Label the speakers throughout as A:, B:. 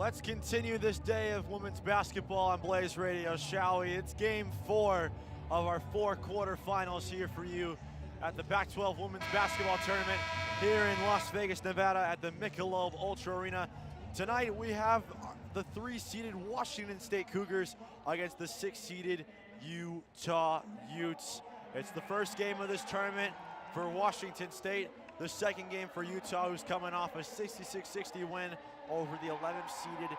A: Let's continue this day of women's basketball on Blaze Radio, shall we? It's game 4 of our 4 quarterfinals here for you at the Pac-12 Women's Basketball Tournament here in Las Vegas, Nevada at the Michelob Ultra Arena. Tonight we have the 3-seeded Washington State Cougars against the 6-seeded Utah Utes. It's the first game of this tournament for Washington State, the second game for Utah, who's coming off a 66-60 win over the 11th-seeded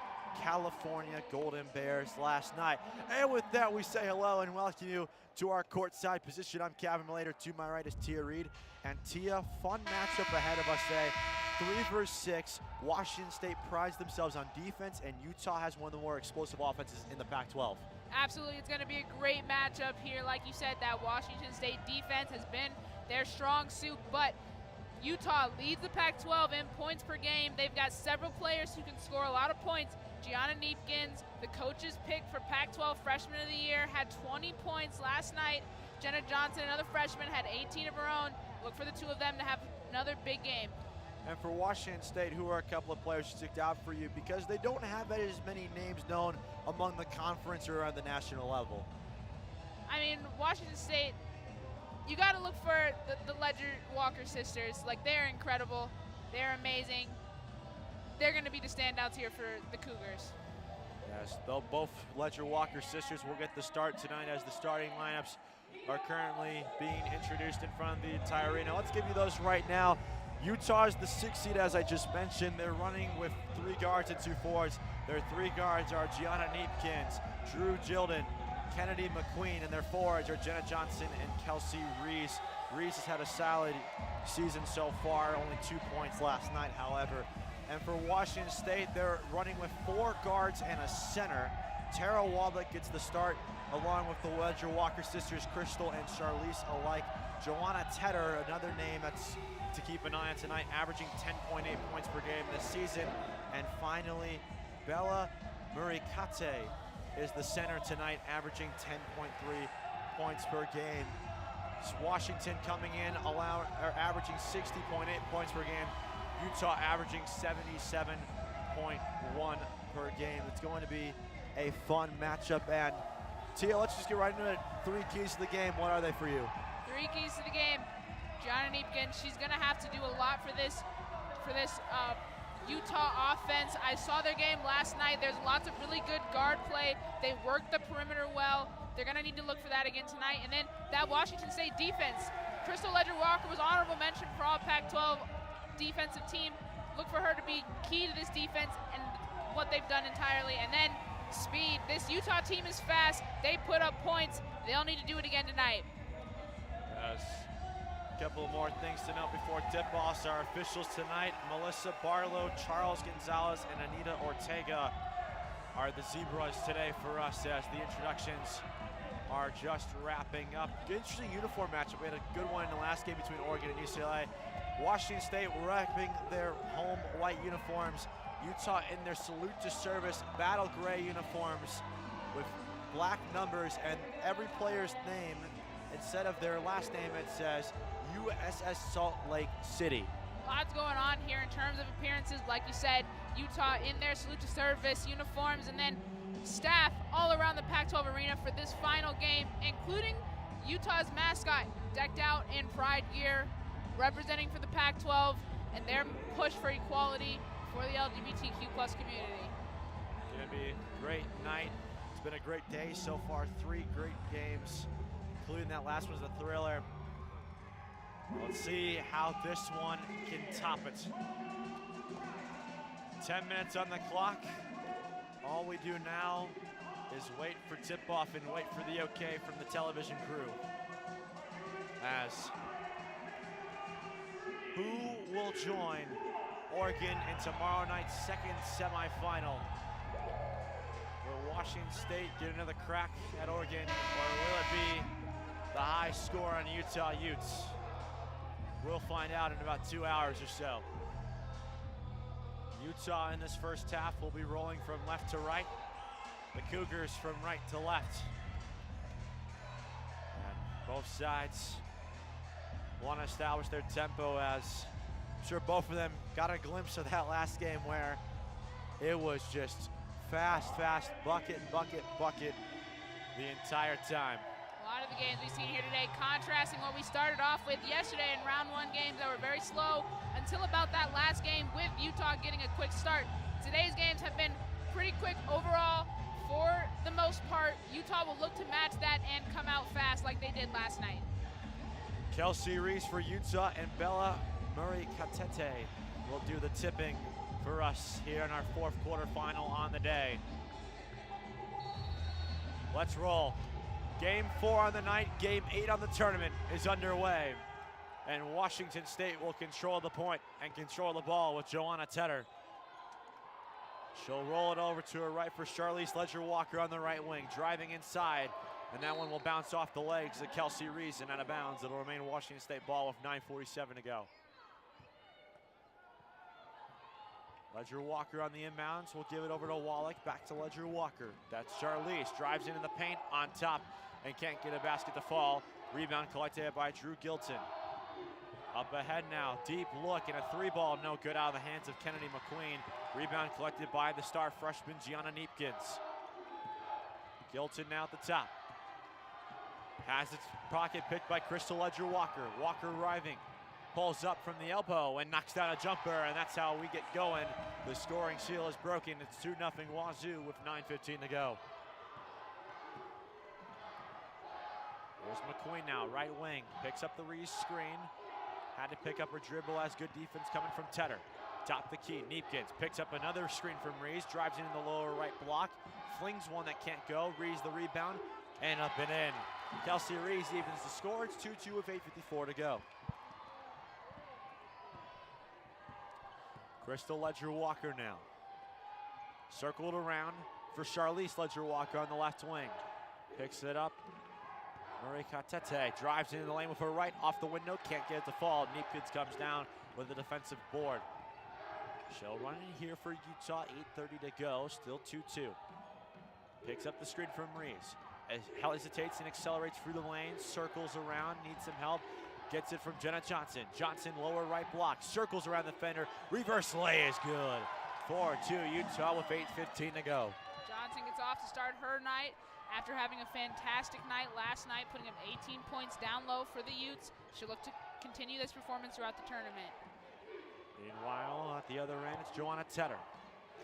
A: California Golden Bears last night. And with that, we say hello and welcome you to our courtside position. I'm Kevin Malater. To my right is Tia Reed. And Tia, fun matchup ahead of us today. 3 versus 6. Washington State prides themselves on defense, and Utah has one of the more explosive offenses in the Pac-12.
B: Absolutely, it's going to be a great matchup here. Like you said, that Washington State defense has been their strong suit, but Utah leads the Pac-12 in points per game. They've got several players who can score a lot of points. Gianna Neepkins, the coach's pick for Pac-12 Freshman of the Year, had 20 points last night. Jenna Johnson, another freshman, had 18 of her own. Look for the two of them to have another big game.
A: And for Washington State, who are a couple of players who stick out for you because they don't have as many names known among the conference or on the national level?
B: I mean, Washington State, you got to look for the Ledger Walker sisters. Like, they're incredible. They're amazing. They're going to be the standouts here for the Cougars.
A: Yes, they'll both Ledger Walker sisters will get the start tonight as the starting lineups are currently being introduced in front of the entire arena. Let's give you those right now. Utah is the 6th seed, as I just mentioned. They're running with 3 guards and 2 forwards. Their 3 guards are Gianna Neepkins, Drew Gilden, Kennedy McQueen, and their forwards are Jenna Johnson and Kelsey Reese. Reese has had a solid season so far, only 2 points last night, however. And for Washington State, they're running with 4 guards and a center. Tara Wallach gets the start, along with the Ledger Walker sisters, Crystal and Charlize alike. Joanna Tedder, another name that's to keep an eye on tonight, averaging 10.8 points per game this season. And finally, Bella Murikate is the center tonight, averaging 10.3 points per game. Washington coming in, averaging 60.8 points per game. Utah averaging 77.1 per game. It's going to be a fun matchup. And Tia, let's just get right into it. 3 keys to the game. What are they for you?
B: 3 keys to the game. Gianna Neepkins, she's going to have to do a lot for this Utah offense. I saw their game last night. There's lots of really good guard play. They work the perimeter well. They're going to need to look for that again tonight. And then that Washington State defense. Crystal Ledger Walker was honorable mention for all Pac-12 defensive team. Look for her to be key to this defense and what they've done entirely. And then speed. This Utah team is fast. They put up points. They'll need to do it again tonight.
A: Yes. A couple more things to note before tip-offs. Our officials tonight, Melissa Barlow, Charles Gonzalez, and Anita Ortega are the Zebras today for us as the introductions are just wrapping up. Interesting uniform matchup. We had a good one in the last game between Oregon and UCLA. Washington State repping their home white uniforms. Utah in their salute to service battle gray uniforms with black numbers, and every player's name, instead of their last name, it says USS Salt Lake City.
B: Lots going on here in terms of appearances. Like you said, Utah in their salute to service uniforms, and then staff all around the Pac-12 arena for this final game, including Utah's mascot decked out in pride gear, representing for the Pac-12 and their push for equality for the LGBTQ+ community.
A: It's gonna be a great night. It's been a great day so far. 3 great games, including that last one was a thriller. Let's see how this one can top it. 10 minutes on the clock. All we do now is wait for tip-off and wait for the okay from the television crew. As who will join Oregon in tomorrow night's second semifinal? Will Washington State get another crack at Oregon, or will it be the high score on Utah Utes? We'll find out in about 2 hours or so. Utah in this first half will be rolling from left to right. The Cougars from right to left. And both sides want to establish their tempo, as I'm sure both of them got a glimpse of that last game where It was just fast, fast, bucket, bucket, bucket the entire time.
B: A lot of the games we've seen here today contrasting what we started off with yesterday in round one games that were very slow until about that last game with Utah getting a quick start. Today's games have been pretty quick overall. For the most part, Utah will look to match that and come out fast like they did last night.
A: Kelsey Reese for Utah and Bella Murray-Katete will do the tipping for us here in our fourth quarterfinal on the day. Let's roll. Game 4 on the night, game 8 on the tournament is underway. And Washington State will control the point and control the ball with Joanna Tedder. She'll roll it over to her right for Charlize Ledger-Walker on the right wing, driving inside. And that one will bounce off the legs of Kelsey Reese and out of bounds. It'll remain Washington State ball with 9:47 to go. Ledger-Walker on the inbounds. We'll give it over to Wallach. Back to Ledger-Walker. That's Charlize. Drives in the paint on top and can't get a basket to fall. Rebound collected by Drew Gilton. Up ahead now. Deep look and a three ball. No good out of the hands of Kennedy McQueen. Rebound collected by the star freshman Gianna Neepkins. Gilton now at the top. Has its pocket picked by Crystal Ledger-Walker. Walker arriving. Pulls up from the elbow and knocks down a jumper, and that's how we get going. The scoring seal is broken. It's 2-0 Wazoo with 9:15 to go. Here's McQueen now, right wing. Picks up the Reese screen. Had to pick up her dribble as good defense coming from Tedder. Top the key, Neepkins picks up another screen from Reese, drives in the lower right block, flings one that can't go, Reese the rebound, and up and in. Kelsey Reese evens the score. It's 2-2 with 8:54 to go. Crystal Ledger-Walker now. Circled around for Charlize Ledger-Walker on the left wing. Picks it up. Murray-Katete drives into the lane with her right, off the window, can't get it to fall. Neepkins comes down with a defensive board. She'll run in here for Utah, 8:30 to go, still 2-2. Picks up the screen from Reese. Hesitates and accelerates through the lane, circles around, needs some help. Gets it from Jenna Johnson. Johnson lower right block, circles around the fender. Reverse lay is good. 4-2 Utah with 8:15 to go.
B: Johnson gets off to start her night after having a fantastic night last night, putting up 18 points down low for the Utes. She'll look to continue this performance throughout the tournament.
A: Meanwhile, at the other end, it's Joanna Tedder.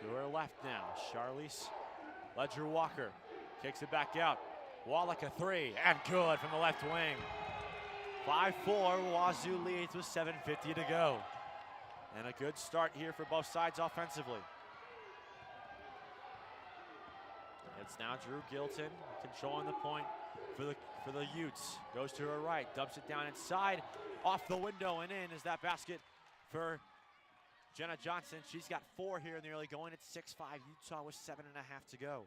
A: To her left now, Charlize Ledger-Walker kicks it back out. Wallach a three, and good from the left wing. 5-4, Wazoo leads with 7:50 to go. And a good start here for both sides offensively. It's now Drew Gilton controlling the point for the Utes. Goes to her right, dumps it down inside, off the window and in is that basket for Jenna Johnson. She's got 4 here in the early going. It's 6-5 Utah with 7.5 to go.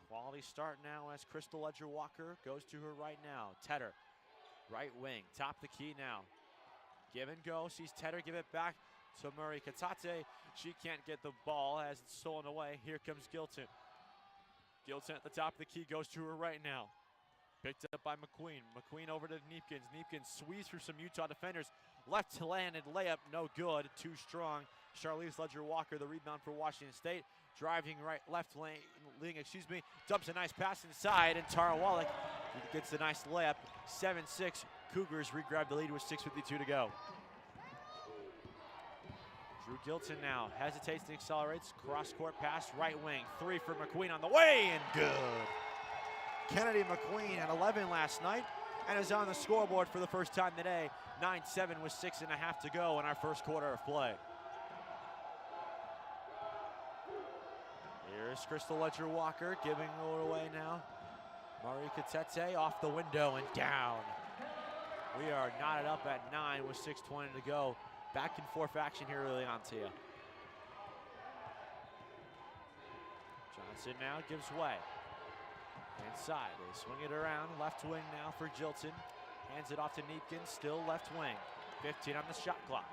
A: Quality start now as Crystal Ledger-Walker goes to her right now. Tedder, right wing, top the key now. Give and go, sees Tedder give it back to Murray-Katete. She can't get the ball as it's stolen away. Here comes Gilton. Gilton at the top of the key, goes to her right now. Picked up by McQueen. McQueen over to Neepkins. Neepkins squeezed through some Utah defenders. Left-handed layup, no good, too strong. Charlize Ledger-Walker, the rebound for Washington State. Driving right, left lane, dumps a nice pass inside, and Tara Wallach gets a nice layup. 7-6, Cougars re-grab the lead with 6:52 to go. Drew Gilton now hesitates and accelerates. Cross-court pass, right wing. 3 for McQueen on the way, and good. Kennedy McQueen had 11 last night and is on the scoreboard for the first time today. 9-7 with 6.5 to go in our first quarter of play. Here's Crystal Ledger-Walker giving it away now. Murray-Katete off the window and down. We are knotted up at 9 with 6:20 to go. Back and forth action here early on to you. Johnson now gives way. Inside, they swing it around. Left wing now for Gilton. Hands it off to Neepkins, still left wing. 15 on the shot clock.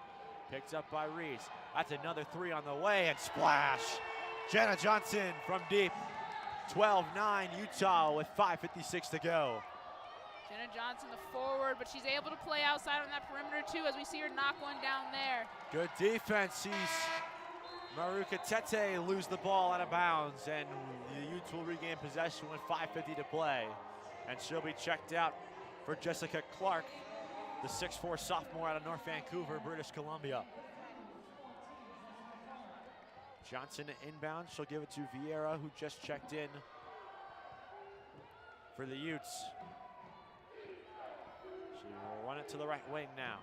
A: Picked up by Reese. That's another 3 on the way, and splash. Jenna Johnson from deep. 12-9 Utah with 5:56 to go.
B: Jenna Johnson, the forward, but she's able to play outside on that perimeter too as we see her knock one down there.
A: Good defense, sees Maruka Tete lose the ball out of bounds, and the Utes will regain possession with 5:50 to play. And she'll be checked out for Jessica Clark, the 6'4" sophomore out of North Vancouver, British Columbia. Johnson inbound, she'll give it to Vieira, who just checked in for the Utes. She will run it to the right wing now.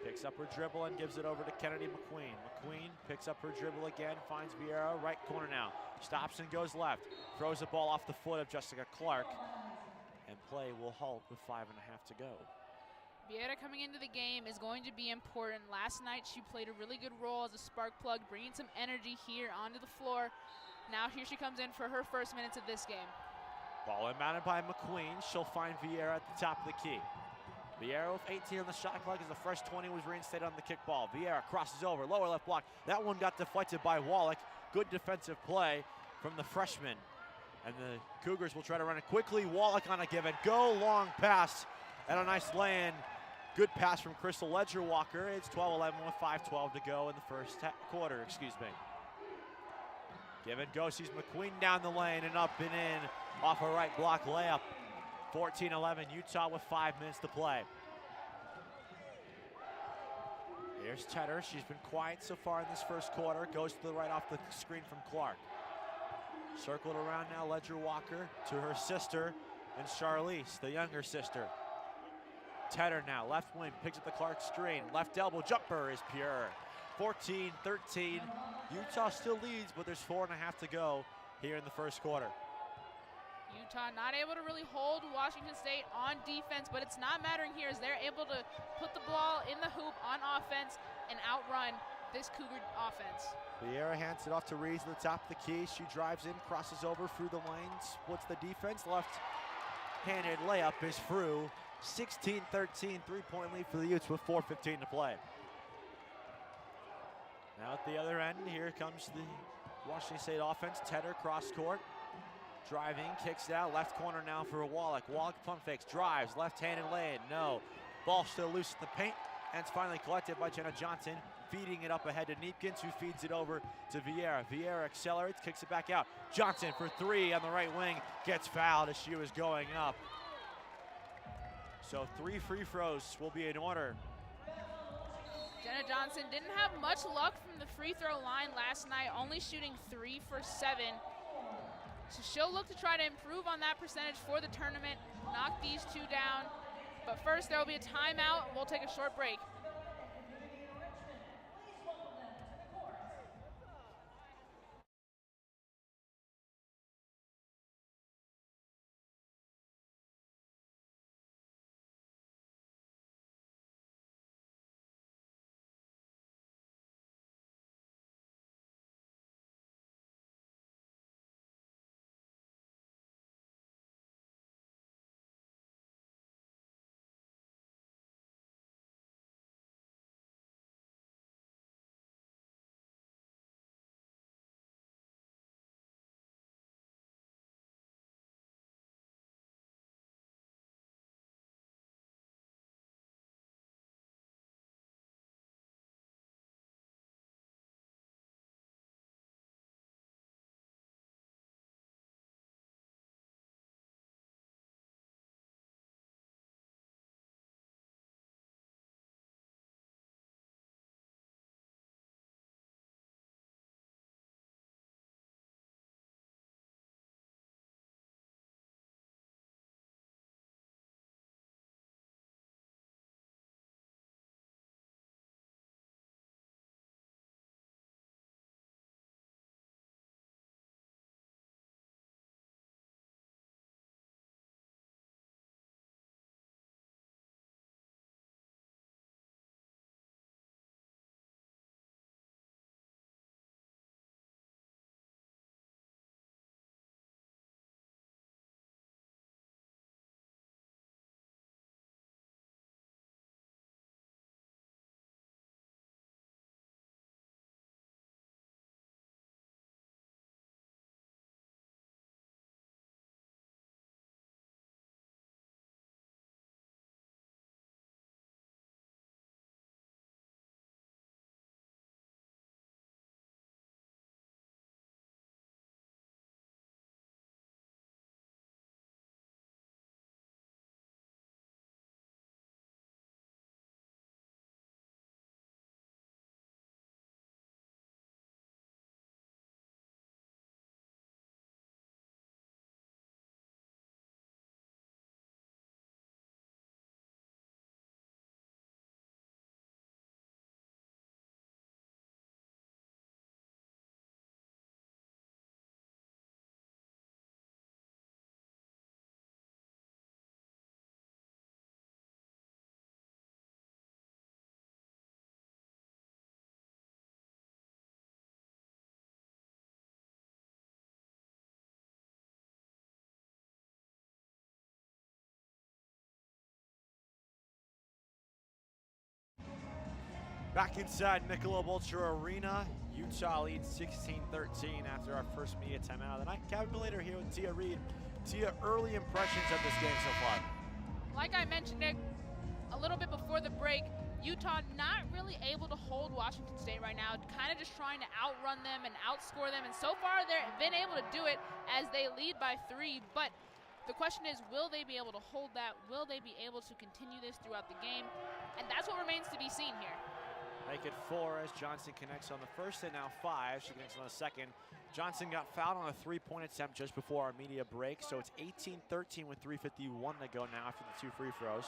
A: Picks up her dribble and gives it over to Kennedy McQueen. McQueen picks up her dribble again, finds Vieira, right corner now. Stops and goes left. Throws the ball off the foot of Jessica Clark. And play will halt with 5.5 to go.
B: Vieira coming into the game is going to be important. Last night she played a really good role as a spark plug, bringing some energy here onto the floor. Now here she comes in for her first minutes of this game.
A: Ball inbounded by McQueen. She'll find Vieira at the top of the key. Vieira with 18 on the shot clock as the first 20 was reinstated on the kickball. Vieira crosses over, lower left block. That one got deflected by Wallach. Good defensive play from the freshman. And the Cougars will try to run it quickly. Wallach on a give and go, long pass and a nice lay-in. Good pass from Crystal Ledger-Walker. It's 12-11 with 5:12 to go in the first quarter, excuse me. Give and go, sees McQueen down the lane and up and in off a right block layup. 14-11, Utah with 5 minutes to play. Here's Tedder. She's been quiet so far in this first quarter. Goes to the right off the screen from Clark. Circled around now, Ledger-Walker to her sister and Charlize, the younger sister. Tedder now, left wing, picks up the Clark screen. Left elbow jumper is pure. 14-13. Utah still leads, but there's 4.5 to go here in the first quarter.
B: Utah not able to really hold Washington State on defense, but it's not mattering here as they're able to put the ball in the hoop on offense and outrun this Cougar offense.
A: Vieira hands it off to Reeves at the top of the key. She drives in, crosses over through the lane, splits the defense. Left-handed layup is through. 16-13, three-point lead for the Utes with 4:15 to play. Now at the other end, here comes the Washington State offense. Tedder cross court, driving, kicks it out. Left corner now for Wallach. Wallach pump fakes, drives, left-handed lay-in, no. Ball still loose in the paint, and it's finally collected by Jenna Johnson, feeding it up ahead to Neepkins, who feeds it over to Vieira. Vieira accelerates, kicks it back out. Johnson for three on the right wing, gets fouled as she was going up. So 3 free throws will be in order.
B: Jenna Johnson didn't have much luck from the free throw line last night, only shooting 3 for 7. So she'll look to try to improve on that percentage for the tournament, knock these two down. But first there will be a timeout, and we'll take a short break.
A: Back inside Michelob Ultra Arena, Utah leads 16-13 after our first media timeout of the night. Calculator here with Tia Reed. Tia, early impressions of this game so far?
B: Like I mentioned, Nick, a little bit before the break, Utah not really able to hold Washington State right now, kind of just trying to outrun them and outscore them, and so far they've been able to do it as they lead by 3, but the question is, will they be able to hold that? Will they be able to continue this throughout the game? And that's what remains to be seen here.
A: Make it 4 as Johnson connects on the first and now 5. She connects on the second. Johnson got fouled on a 3-point attempt just before our media break, so it's 18-13 with 3:51 to go now after the 2 free throws.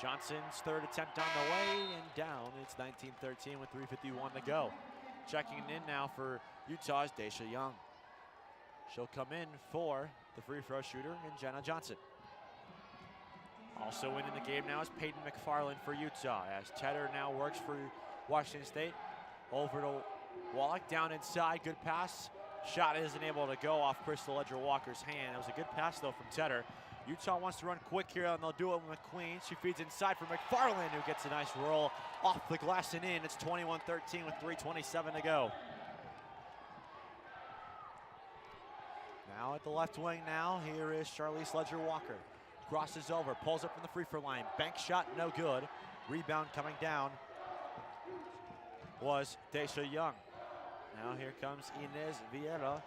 A: Johnson's third attempt on the way and down. It's 19-13 with 3:51 to go. Checking in now for Utah's Daisha Young. She'll come in for the free throw shooter and Jenna Johnson. Also in the game now is Peyton McFarland for Utah as Tedder now works for Washington State. Over to Wallach, down inside, good pass. Shot isn't able to go off Crystal Ledger-Walker's hand. It was a good pass though from Tedder. Utah wants to run quick here and they'll do it with McQueen. She feeds inside for McFarland who gets a nice roll off the glass and in. It's 21-13 with 3:27 to go. Now at the left wing now, here is Charlize Ledger-Walker. Crosses over, pulls up from the free throw line. Bank shot, no good. Rebound coming down was Daisha Young. Now here comes Inez Vieira.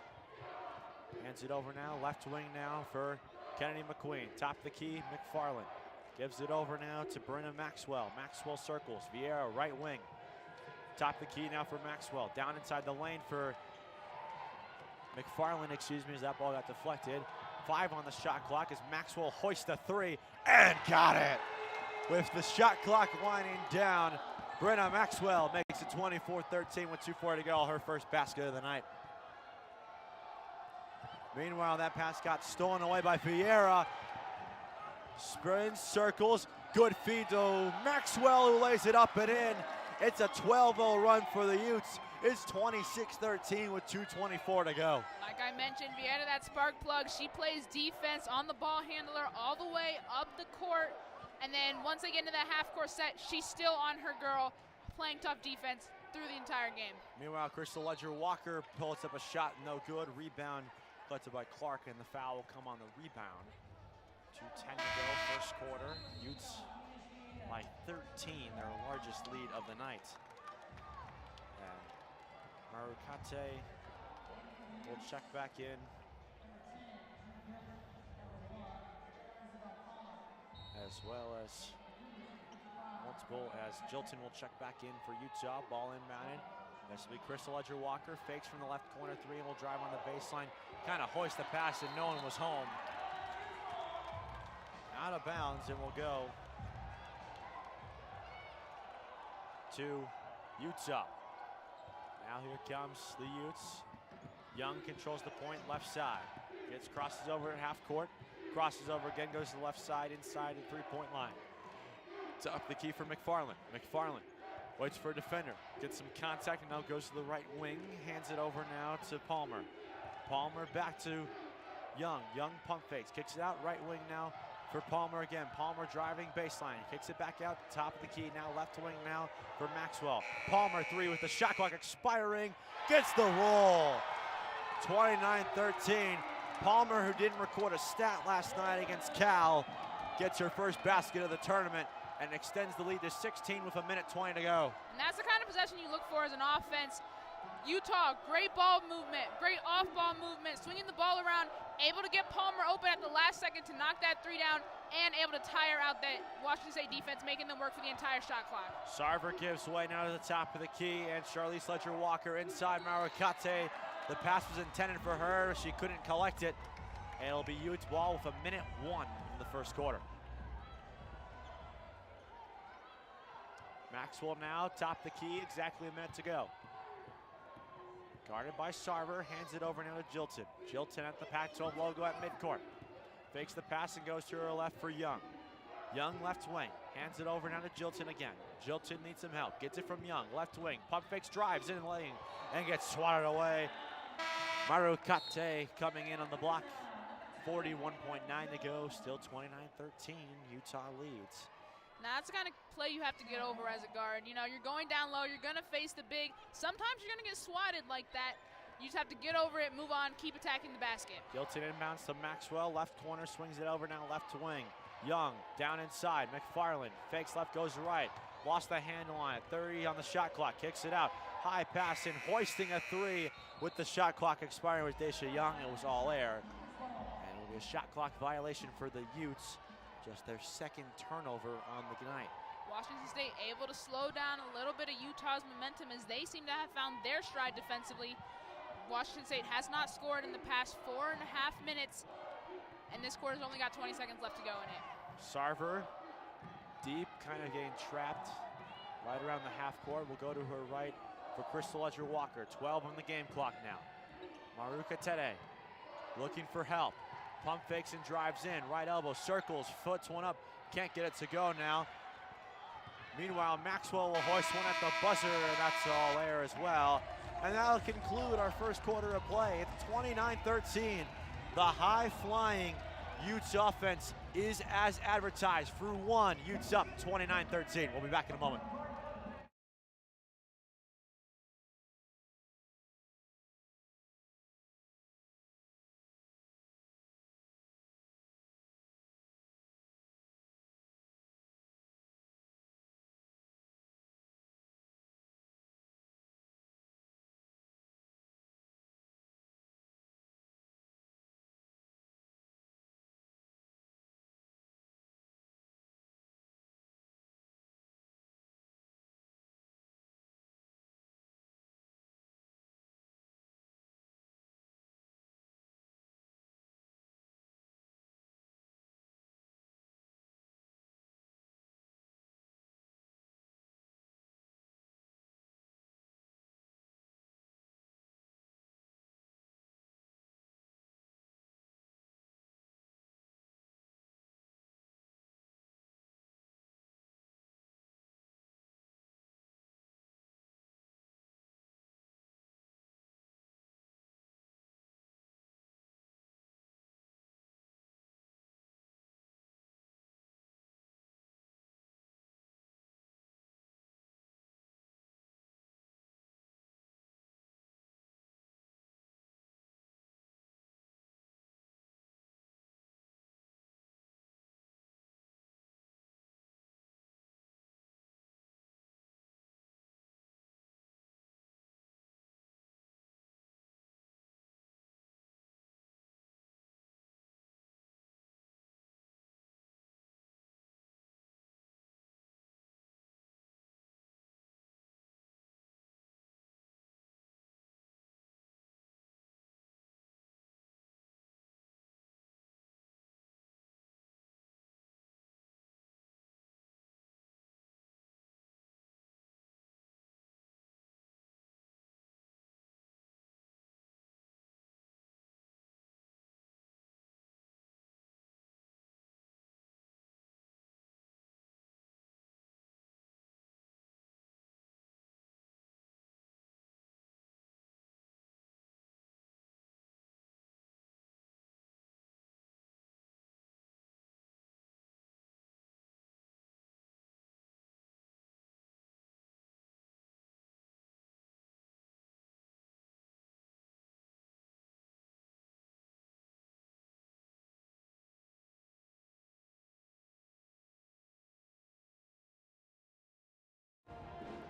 A: Hands it over now, left wing now for Kennedy McQueen. Top of the key, McFarland. Gives it over now to Brenna Maxwell. Maxwell circles, Vieira right wing. Top of the key now for Maxwell. Down inside the lane for McFarland, excuse me, as that ball got deflected. 5 on the shot clock as Maxwell hoists a 3 and got it. With the shot clock winding down, Brenna Maxwell makes it 24-13 with 2:4 to go, her first basket of the night. Meanwhile, that pass got stolen away by Vieira. Sprints, circles, good feed to Maxwell who lays it up and in. It's a 12-0 run for the Utes. It's 26-13 with 2:24 to go.
B: Like I mentioned, Vieira, that spark plug, she plays defense on the ball handler all the way up the court. And then once they get into that half-court set, she's still on her girl, playing tough defense through the entire game. Meanwhile,
A: Crystal Ledger-Walker pulls up a shot, no good. Rebound collected by Clark, and the foul will come on the rebound. 2:10 to go, first quarter. Utes by 13, their largest lead of the night. And Marukate will check back in. As well as multiple, as Jilton will check back in for Utah. Ball inbounded. This will be Crystal Ledger-Walker. Fakes from the left corner 3 and will drive on the baseline. Kind of hoist the pass and no one was home. Out of bounds and will go to Utah. Now here comes the Utes. Young controls the point left side. Crosses over at half court. Crosses over again, goes to the left side inside the 3-point line. It's up the key for McFarland. McFarland waits for a defender. Gets some contact and now goes to the right wing. Hands it over now to Palmer. Palmer back to Young. Young pump fakes. Kicks it out right wing now for Palmer again. Palmer driving baseline. Kicks it back out. Top of the key now. Left wing now for Maxwell. Palmer 3 with the shot clock expiring. Gets the roll. 29-13. Palmer, who didn't record a stat last night against Cal, gets her first basket of the tournament and extends the lead to 16 with 1:20 to go.
B: And that's the kind of possession you look for as an offense. Utah, great ball movement, great off-ball movement, swinging the ball around, able to get Palmer open at the last second to knock that 3 down, and able to tire out that Washington State defense, making them work for the entire shot clock.
A: Sarver gives way now to the top of the key, and Charlize Ledger-Walker inside Marukate. The pass was intended for her. She couldn't collect it. And it'll be Utes ball with 1:01 in the first quarter. Maxwell now, top the key, exactly 1 minute to go. Guarded by Sarver, hands it over now to Jilton. Jilton at the Pac-12 logo at midcourt. Fakes the pass and goes to her left for Young. Young left wing, hands it over now to Jilton again. Jilton needs some help, gets it from Young, left wing. Pump fakes, drives in lane, and gets swatted away. Marukate coming in on the block. 41.9 to go, still 29-13, Utah leads.
B: Now that's the kind of play you have to get over as a guard. You know, you're going down low, you're going to face the big. Sometimes you're going to get swatted like that. You just have to get over it, move on, keep attacking the basket.
A: Guilty inbounds to Maxwell, left corner, swings it over now left to wing. Young, down inside, McFarland, fakes left, goes right. Lost the handle on it, 30 on the shot clock, kicks it out. High pass in, hoisting a three with the shot clock expiring with Daisha Young. It was all air. And it will be a shot clock violation for the Utes. Just their second turnover on the night.
B: Washington State able to slow down a little bit of Utah's momentum as they seem to have found their stride defensively. Washington State has not scored in the past 4.5 minutes, and this quarter's only got 20 seconds left to go in it.
A: Sarver, deep, kind of getting trapped right around the half court. Will go to her right for Crystal Ledger-Walker. 12 on the game clock now. Maruka Tere looking for help. Pump fakes and drives in. Right elbow, circles, foots one up. Can't get it to go now. Meanwhile, Maxwell will hoist one at the buzzer, and that's all air as well. And that'll conclude our first quarter of play. It's 29-13. The high-flying Utes offense is as advertised. Through one, Utes up 29-13. We'll be back in a moment.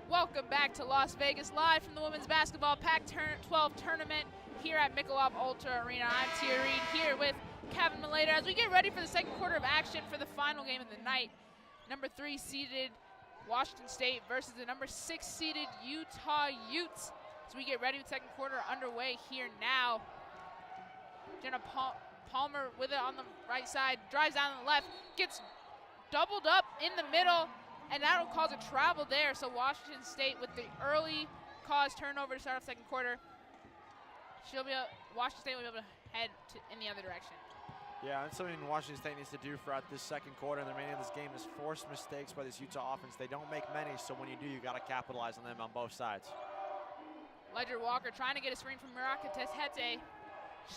B: Welcome back to Las Vegas, live from the Women's Basketball Pac-12 Tournament here at Michelob Ultra Arena. I'm Tia Reed here with Kevin Malater as we get ready for the second quarter of action for the final game of the night. Number 3 seeded Washington State versus the number 6 seeded Utah Utes. As we get ready with the second quarter underway here now. Jenna Palmer with it on the right side, drives down on the left, gets doubled up in the middle, and that'll cause a travel there. So Washington State with the early cause turnover to start off second quarter. Washington State will be able to head in the other direction.
A: Yeah, that's something Washington State needs to do throughout this second quarter and the remaining of this game is force mistakes by this Utah offense. They don't make many, so when you do, you got to capitalize on them on both sides.
B: Ledger Walker trying to get a screen from Miraka Teshete.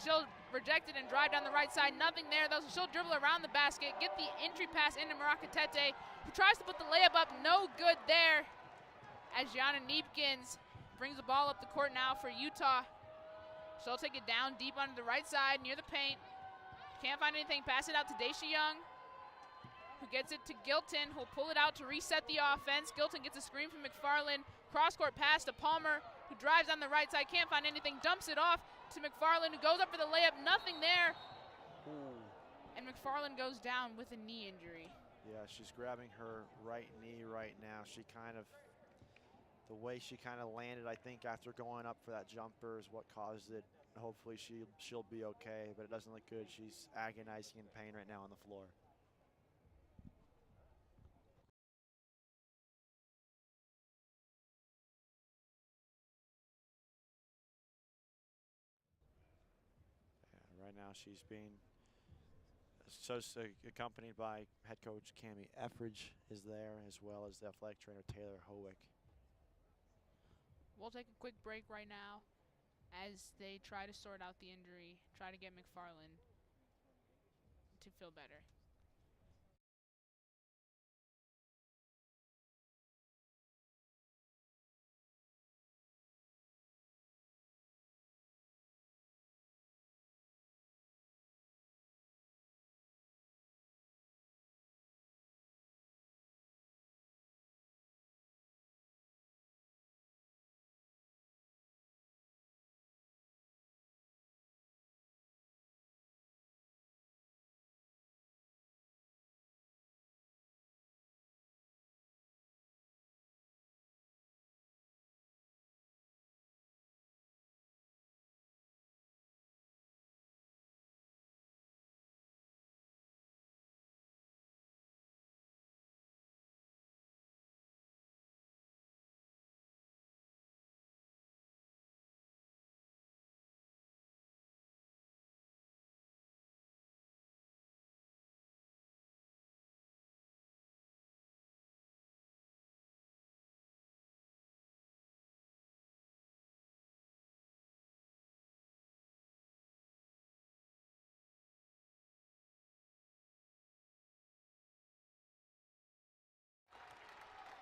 B: She'll rejected and drive down the right side. Nothing there though, so she'll dribble around the basket, get the entry pass into Marakatete, who tries to put the layup up. No good there, as Gianna Neepkins brings the ball up the court now for Utah. She'll take it down deep onto the right side near the paint. Can't find anything, pass it out to Daisha Young, who gets it to Gilton, who'll pull it out to reset the offense. Gilton gets a screen from McFarland. Cross-court pass to Palmer, who drives on the right side, can't find anything, dumps it off to McFarland, who goes up for the layup, nothing there.
A: Ooh.
B: And McFarland goes down with a knee injury.
A: Yeah, she's grabbing her right knee right now. She the way she kind of landed, I think, after going up for that jumper is what caused it. Hopefully she'll be okay, but it doesn't look good. She's agonizing in pain right now on the floor. Right now she's being accompanied by head coach Cami Effridge is there, as well as the athletic trainer Taylor Howick.
B: We'll take a quick break right now as they try to sort out the injury, try to get McFarland to feel better.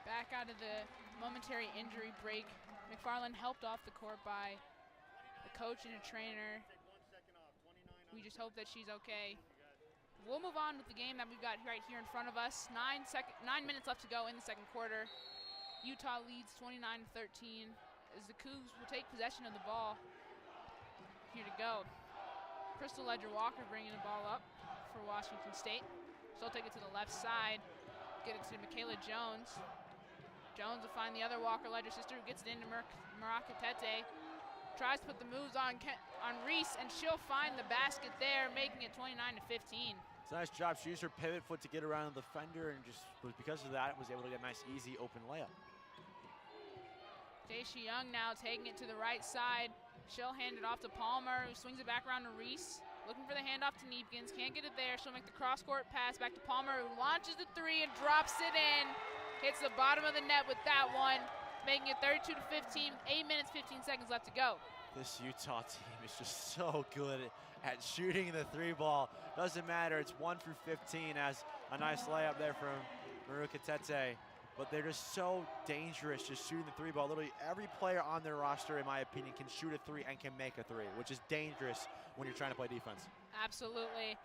B: Back out of the momentary injury break. McFarland helped off the court by the coach and a trainer. We just hope that she's okay. We'll move on with the game that we've got right here in front of us. 9 minutes left to go in the second quarter. Utah leads 29-13 as the Cougs will take possession of the ball. Here to go. Crystal Ledger-Walker bringing the ball up for Washington State. She'll take it to the left side, get it to Michaela Jones. Jones will find the other Walker Ledger sister, who gets it into Marakatete. Tries to put the moves on Reese, and she'll find the basket there, making it 29-15.
A: It's a nice job. She used her pivot foot to get around the defender, and just because of that, was able to get a nice, easy, open layup.
B: Daisha Young now taking it to the right side. She'll hand it off to Palmer, who swings it back around to Reese. Looking for the handoff to Neepkins, can't get it there. She'll make the cross-court pass back to Palmer, who launches the three and drops it in. Hits the bottom of the net with that one, making it 32-15, 8 minutes, 15 seconds left to go.
A: This Utah team is just so good at shooting the three ball. Doesn't matter, it's 1 through 15 as a nice layup there from Marakatete. But they're just so dangerous just shooting the three ball. Literally every player on their roster, in my opinion, can shoot a three and can make a three, which is dangerous when you're trying to play defense. Absolutely.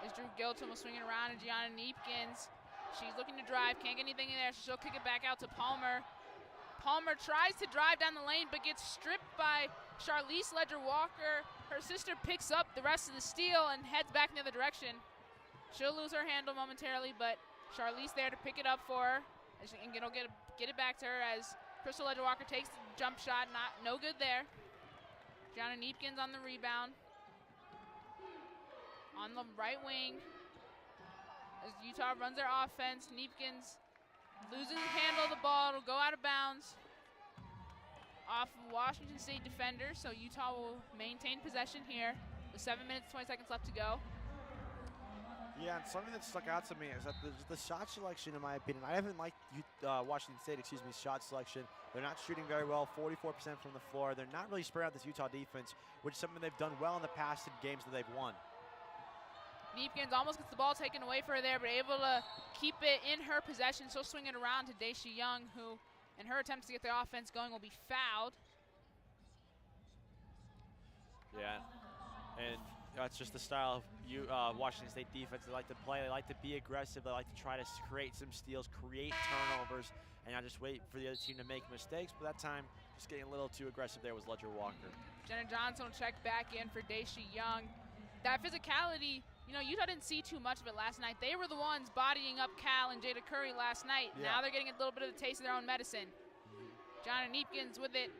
B: As Drew Gilton was swinging around and Gianna Neepkins, she's looking to drive, can't get anything in there, so she'll kick it back out to Palmer. Palmer tries to drive down the lane, but gets stripped by Charlize Ledger-Walker. Her sister picks up the rest of the steal and heads back in the other direction. She'll lose her handle momentarily, but Charlize there to pick it up for her. And it'll get it back to her as Crystal Ledger-Walker takes the jump shot, no good there. Gianna Neepkins on the rebound. On the right wing, as Utah runs their offense, Neepkins loses the handle of the ball. It'll go out of bounds off of Washington State defender, so Utah will maintain possession here with 7 minutes, 20 seconds left to go.
A: Yeah, and something that stuck out to me is that the shot selection, in my opinion, I haven't liked Washington State, shot selection. They're not shooting very well, 44% from the floor. They're not really spreading out this Utah defense, which is something they've done well in the past in games that they've won.
B: Neepkins almost gets the ball taken away from her there, but able to keep it in her possession. She'll swing it around to Daisha Young, who, in her attempts to get the offense going, will be fouled.
A: Yeah, and that's just the style of Washington State defense. They like to play, they like to be aggressive, they like to try to create some steals, create turnovers, and not just wait for the other team to make mistakes. But that time, just getting a little too aggressive there was Ledger Walker.
B: Jenna Johnson will check back in for Daisha Young. That physicality, you know, Utah didn't see too much of it last night. They were the ones bodying up Cal and Jada Curry last night. Yeah. Now they're getting a little bit of the taste of their own medicine. Jonna Neepkins with it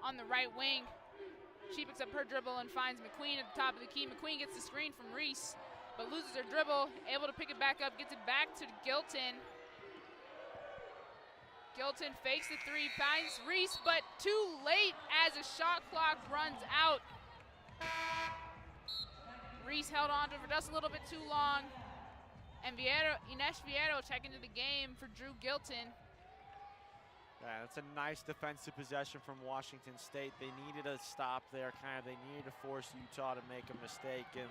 B: on the right wing. She picks up her dribble and finds McQueen at the top of the key. McQueen gets the screen from Reese, but loses her dribble, able to pick it back up, gets it back to Gilton. Gilton fakes the three, finds Reese, but too late as a shot clock runs out. Reese held on to it for just a little bit too long. And Ines Viero check into the game for Drew Gilton.
A: Yeah, that's a nice defensive possession from Washington State. They needed a stop there, They needed to force Utah to make a mistake, and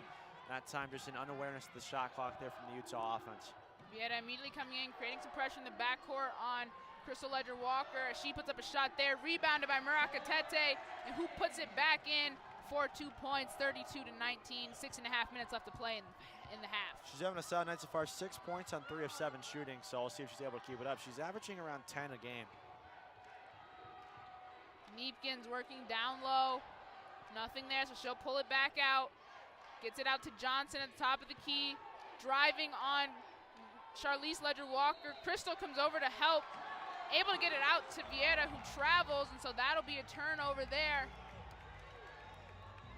A: that time just an unawareness of the shot clock there from the Utah offense.
B: Viera immediately coming in, creating some pressure in the backcourt on Crystal Ledger Walker. She puts up a shot there, rebounded by Maraka Tete, and who puts it back in for 2 points, 32-19, 6.5 minutes left to play in the half.
A: She's having a solid night so far, 6 points on 3 of 7 shooting, so we'll see if she's able to keep it up. She's averaging around 10 a game.
B: Neepkins working down low. Nothing there, so she'll pull it back out. Gets it out to Johnson at the top of the key. Driving on Charlize Ledger Walker. Crystal comes over to help. Able to get it out to Viera, who travels, and so that'll be a turnover there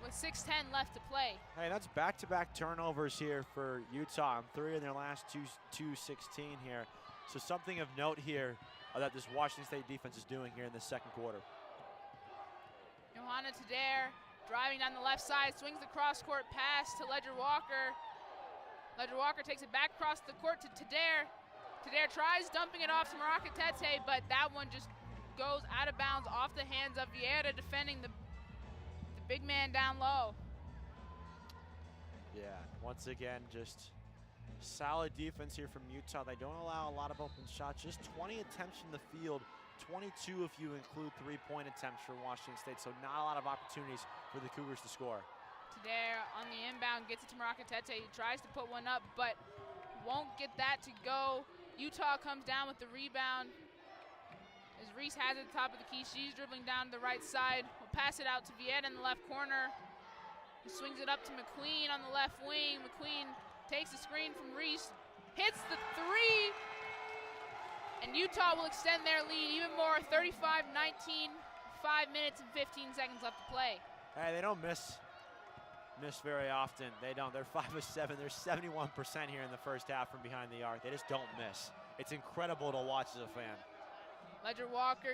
B: with 6:10 left to play.
A: Hey, that's back-to-back turnovers here for Utah, and 3 in their last two 16 here. So something of note here that this Washington State defense is doing here in the second quarter.
B: Johanna Tadair driving down the left side, swings the cross-court pass to Ledger Walker. Ledger Walker takes it back across the court to Tadair. Tadair tries dumping it off to Maraka Tete, but that one just goes out of bounds off the hands of Viera, defending the big man down low.
A: Yeah, once again, just solid defense here from Utah. They don't allow a lot of open shots, just 20 attempts from the field. 22 if you include 3-point attempts for Washington State, so not a lot of opportunities for the Cougars to score.
B: Tadair on the inbound gets it to Maraka Tete. He tries to put one up, but won't get that to go. Utah comes down with the rebound. As Reese has it at the top of the key, she's dribbling down to the right side. We'll pass it out to Vieta in the left corner. He swings it up to McQueen on the left wing. McQueen takes the screen from Reese, hits the three, and Utah will extend their lead even more, 35-19, 5 minutes and 15 seconds left to play.
A: Hey, they don't miss very often. They don't. They're 5 of 7. They're 71% here in the first half from behind the arc. They just don't miss. It's incredible to watch as a fan.
B: Ledger Walker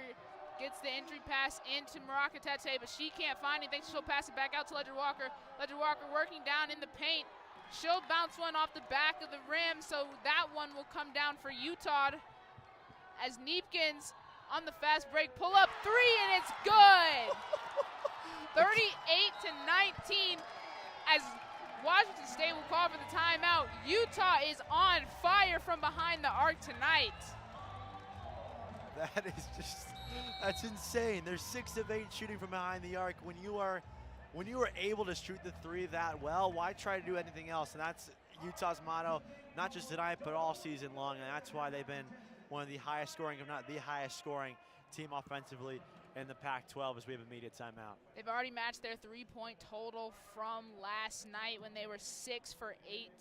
B: gets the entry pass into Maraka Tete, but she can't find anything, so she'll pass it back out to Ledger Walker. Ledger Walker working down in the paint. She'll bounce one off the back of the rim, so that one will come down for Utah as Neepkins on the fast break, pull up three, and it's good. 38-19 as Washington State will call for the timeout. Utah is on fire from behind the arc tonight.
A: That is just, that's insane. They're 6 of 8 shooting from behind the arc. When you are able to shoot the three that well, why try to do anything else? And that's Utah's motto, not just tonight, but all season long. And that's why they've been one of the highest scoring, if not the highest scoring team offensively in the Pac-12 as we have a media timeout.
B: They've already matched their 3-point total from last night when they were 6 for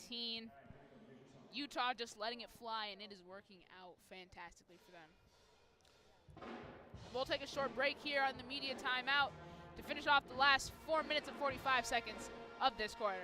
B: 18. Utah just letting it fly, and it is working out fantastically for them. We'll take a short break here on the media timeout to finish off the last 4 minutes and 45 seconds of this quarter.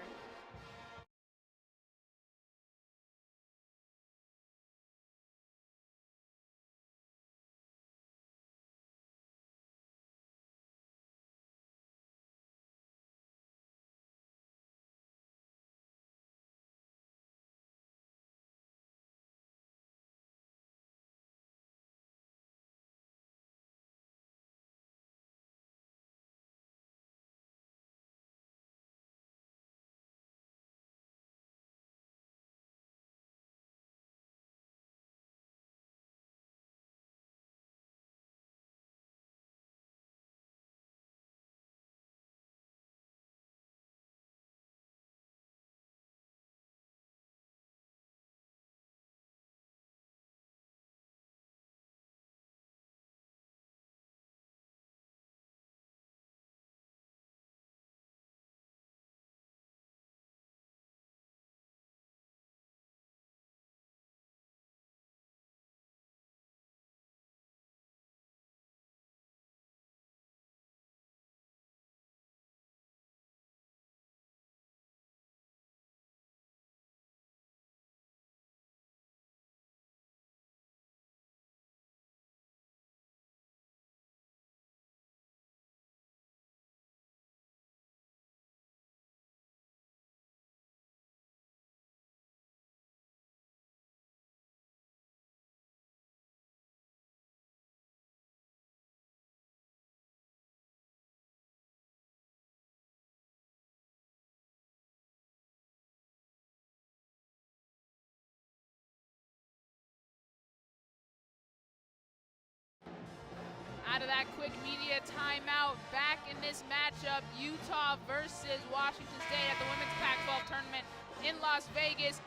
B: Out of that quick media timeout, back in this matchup, Utah versus Washington State at the Women's Pac-12 tournament in Las Vegas.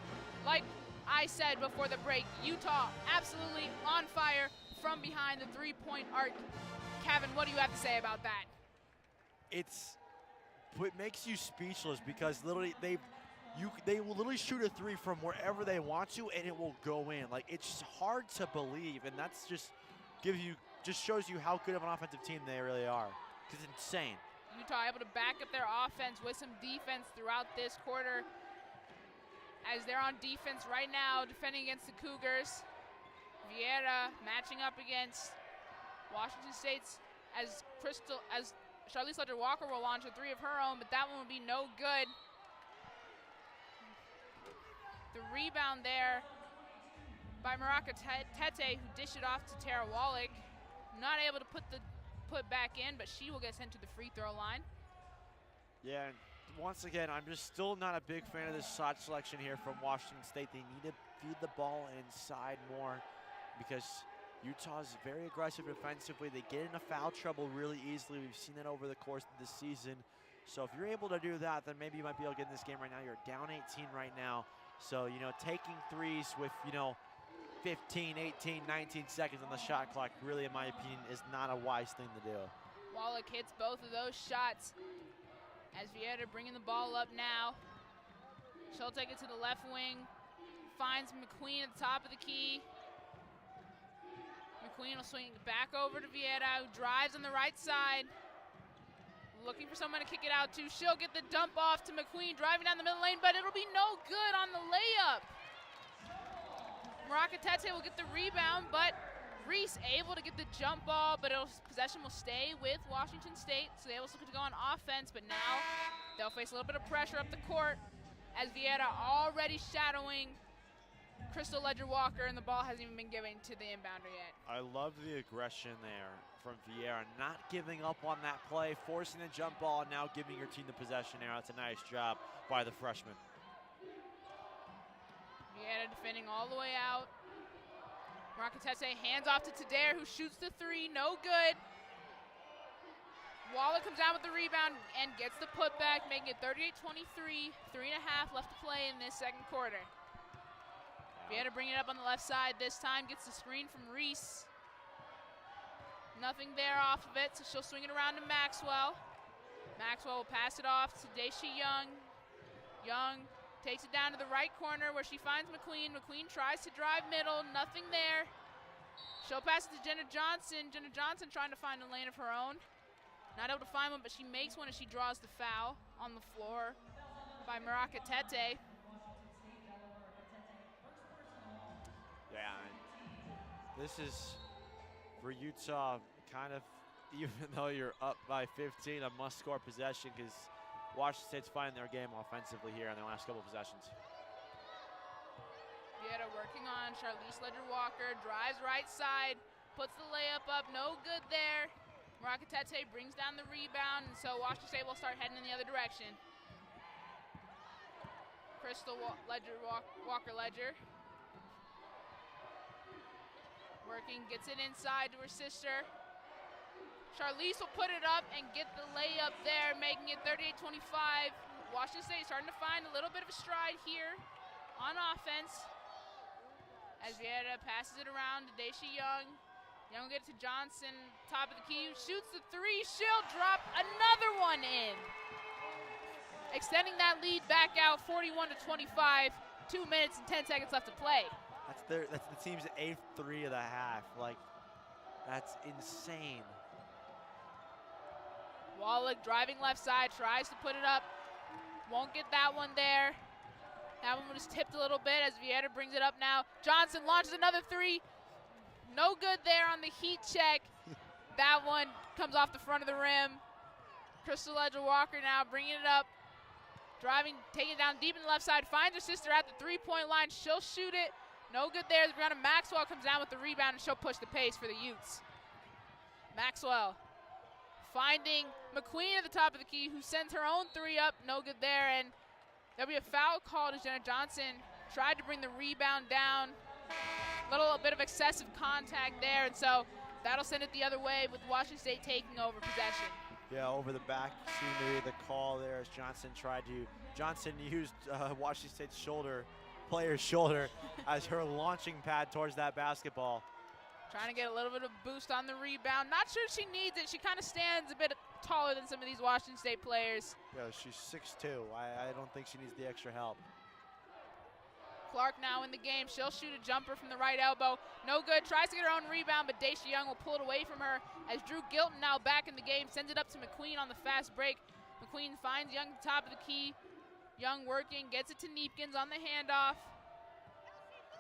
B: Like I said before the break, Utah absolutely on fire from behind the three-point arc. Kevin, what do you have to say about that?
A: It makes you speechless because literally they will literally shoot a three from wherever they want to and it will go in. Like, it's hard to believe, and that's just shows you how good of an offensive team they really are. It's insane.
B: Utah able to back up their offense with some defense throughout this quarter, as they're on defense right now, defending against the Cougars. Vieira matching up against Washington State's as Charlize Ledger-Walker will launch a three of her own, but that one will be no good. The rebound there by Maraka Tete, who dished it off to Tara Wallach. Not able to put back in, but she will get sent to the free throw line.
A: Yeah, and once again, I'm just still not a big fan of this shot selection here from Washington State. They need to feed the ball inside more because Utah's very aggressive defensively. They get into foul trouble really easily. We've seen that over the course of the season. So if you're able to do that, then maybe you might be able to get in this game right now. You're down 18 right now. So, taking threes with, 15, 18, 19 seconds on the shot clock really, in my opinion, is not a wise thing to do.
B: Wallach hits both of those shots as Vieira bringing the ball up now. She'll take it to the left wing, finds McQueen at the top of the key. McQueen will swing it back over to Vieira, who drives on the right side. Looking for someone to kick it out to. She'll get the dump off to McQueen, driving down the middle lane, but it'll be no good on the layup. Maraka Tete will get the rebound, but Reese able to get the jump ball, but possession will stay with Washington State, so they will look to go on offense, but now they'll face a little bit of pressure up the court as Vieira already shadowing Crystal Ledger-Walker, and the ball hasn't even been given to the inbounder yet.
A: I love the aggression there from Vieira, not giving up on that play, forcing the jump ball, and now giving your team the possession there. That's a nice job by the freshman.
B: Vieira defending all the way out. Maraka Tete hands off to Tadair, who shoots the three, no good. Wallach comes down with the rebound and gets the putback, making it 38-23, 3.5 left to play in this second quarter. Vieira bringing it up on the left side this time, gets the screen from Reese. Nothing there off of it, so she'll swing it around to Maxwell. Maxwell will pass it off to Daisha Young. Young takes it down to the right corner where she finds McQueen. McQueen tries to drive middle, nothing there. She'll pass it to Jenna Johnson. Jenna Johnson trying to find a lane of her own. Not able to find one, but she makes one as she draws the foul on the floor by Maraka Tete.
A: Yeah, this is for Utah kind of, even though you're up by 15, a must-score possession because Washington State's finding their game offensively here in their last couple of possessions.
B: Vieira working on Charlize Ledger-Walker, drives right side, puts the layup up, no good there. Maraka Tete brings down the rebound, and so Washington State will start heading in the other direction. Crystal Walker-Ledger. Working, gets it inside to her sister. Charlize will put it up and get the layup there, making it 38-25. Washington State starting to find a little bit of a stride here on offense. As Vieira passes it around to Daisha Young. Young will get it to Johnson, top of the key, shoots the three. She'll drop another one in. Extending that lead back out, 41-25. 2 minutes and 10 seconds left to play.
A: That's the team's 8th three of the half. Like, that's insane.
B: Wallach driving left side, tries to put it up. Won't get that one there. That one was tipped a little bit as Vieira brings it up now. Johnson launches another three. No good there on the heat check. That one comes off the front of the rim. Crystal Ledger-Walker now bringing it up. Driving, taking it down deep in the left side. Finds her sister at the three-point line. She'll shoot it. No good there. Brianna Maxwell comes down with the rebound, and she'll push the pace for the Utes. Maxwell finding McQueen at the top of the key, who sends her own three up. No good there, and there'll be a foul called as Jenna Johnson tried to bring the rebound down. A little bit of excessive contact there, and so that'll send it the other way with Washington State taking over possession.
A: Yeah, over the back seemed to be the call there as Johnson used Washington State's player's shoulder as her launching pad towards that basketball.
B: Trying to get a little bit of boost on the rebound. Not sure she needs it. She kind of stands a bit taller than some of these Washington State players.
A: Yeah, she's 6'2". I don't think she needs the extra help.
B: Clark now in the game. She'll shoot a jumper from the right elbow. No good. Tries to get her own rebound, but Daisha Young will pull it away from her as Drew Gilton now back in the game. Sends it up to McQueen on the fast break. McQueen finds Young at the top of the key. Young working, gets it to Neepkins on the handoff.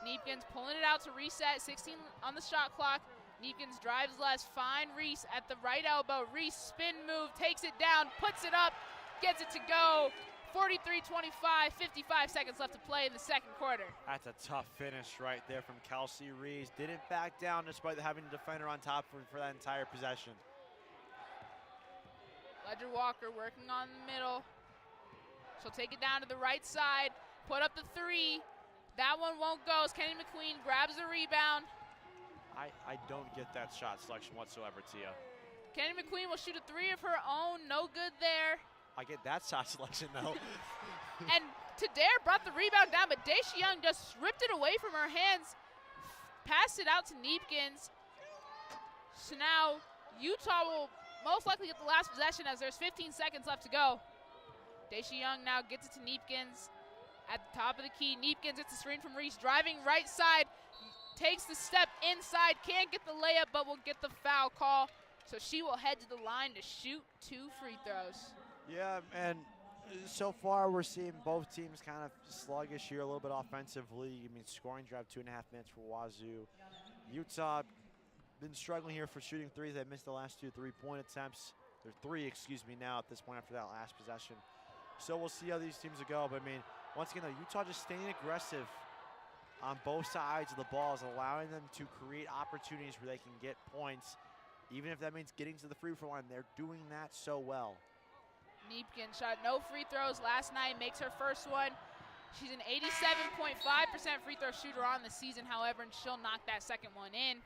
B: Neepkins pulling it out to reset, 16 on the shot clock. Neepkins drives less, find Reese at the right elbow. Reese spin move, takes it down, puts it up, gets it to go. 43-25, 55 seconds left to play in the second quarter.
A: That's a tough finish right there from Kelsey Reese. Didn't back down despite having a defender on top for that entire possession.
B: Ledger Walker working on the middle. She'll take it down to the right side, put up the three. That one won't go as Kenny McQueen grabs the rebound.
A: I don't get that shot selection whatsoever, Tia.
B: Kenny McQueen will shoot a three of her own, no good there.
A: I get that shot selection though.
B: And Tadair brought the rebound down, but Daisha Young just ripped it away from her hands, passed it out to Neepkins. So now Utah will most likely get the last possession as there's 15 seconds left to go. Daisha Young now gets it to Neepkins. At the top of the key, Neepkins gets the screen from Reese, driving right side, takes the step inside, can't get the layup, but will get the foul call. So she will head to the line to shoot 2 free throws. Yeah,
A: and so far we're seeing both teams kind of sluggish here a little bit offensively. I mean, scoring drive 2.5 minutes for Wazoo. Utah been struggling here for shooting threes. They missed the last 2 3-point attempts. They're 3, now at this point after that last possession. So we'll see how these teams will go. But I mean, once again, though, Utah just staying aggressive on both sides of the ball is allowing them to create opportunities where they can get points, even if that means getting to the free throw line. They're doing that so well.
B: Neepkin shot no free throws last night, makes her first one. She's an 87.5% free throw shooter on the season, however, and she'll knock that second one in.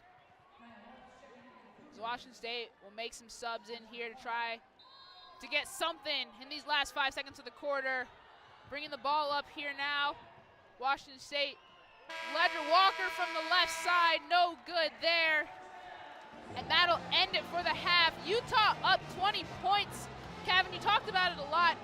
B: So Washington State will make some subs in here to try to get something in these last 5 seconds of the quarter. Bringing the ball up here now. Washington State, Ledger Walker from the left side, no good there. And that'll end it for the half. Utah up 20 points. Kevin, you talked about it a lot.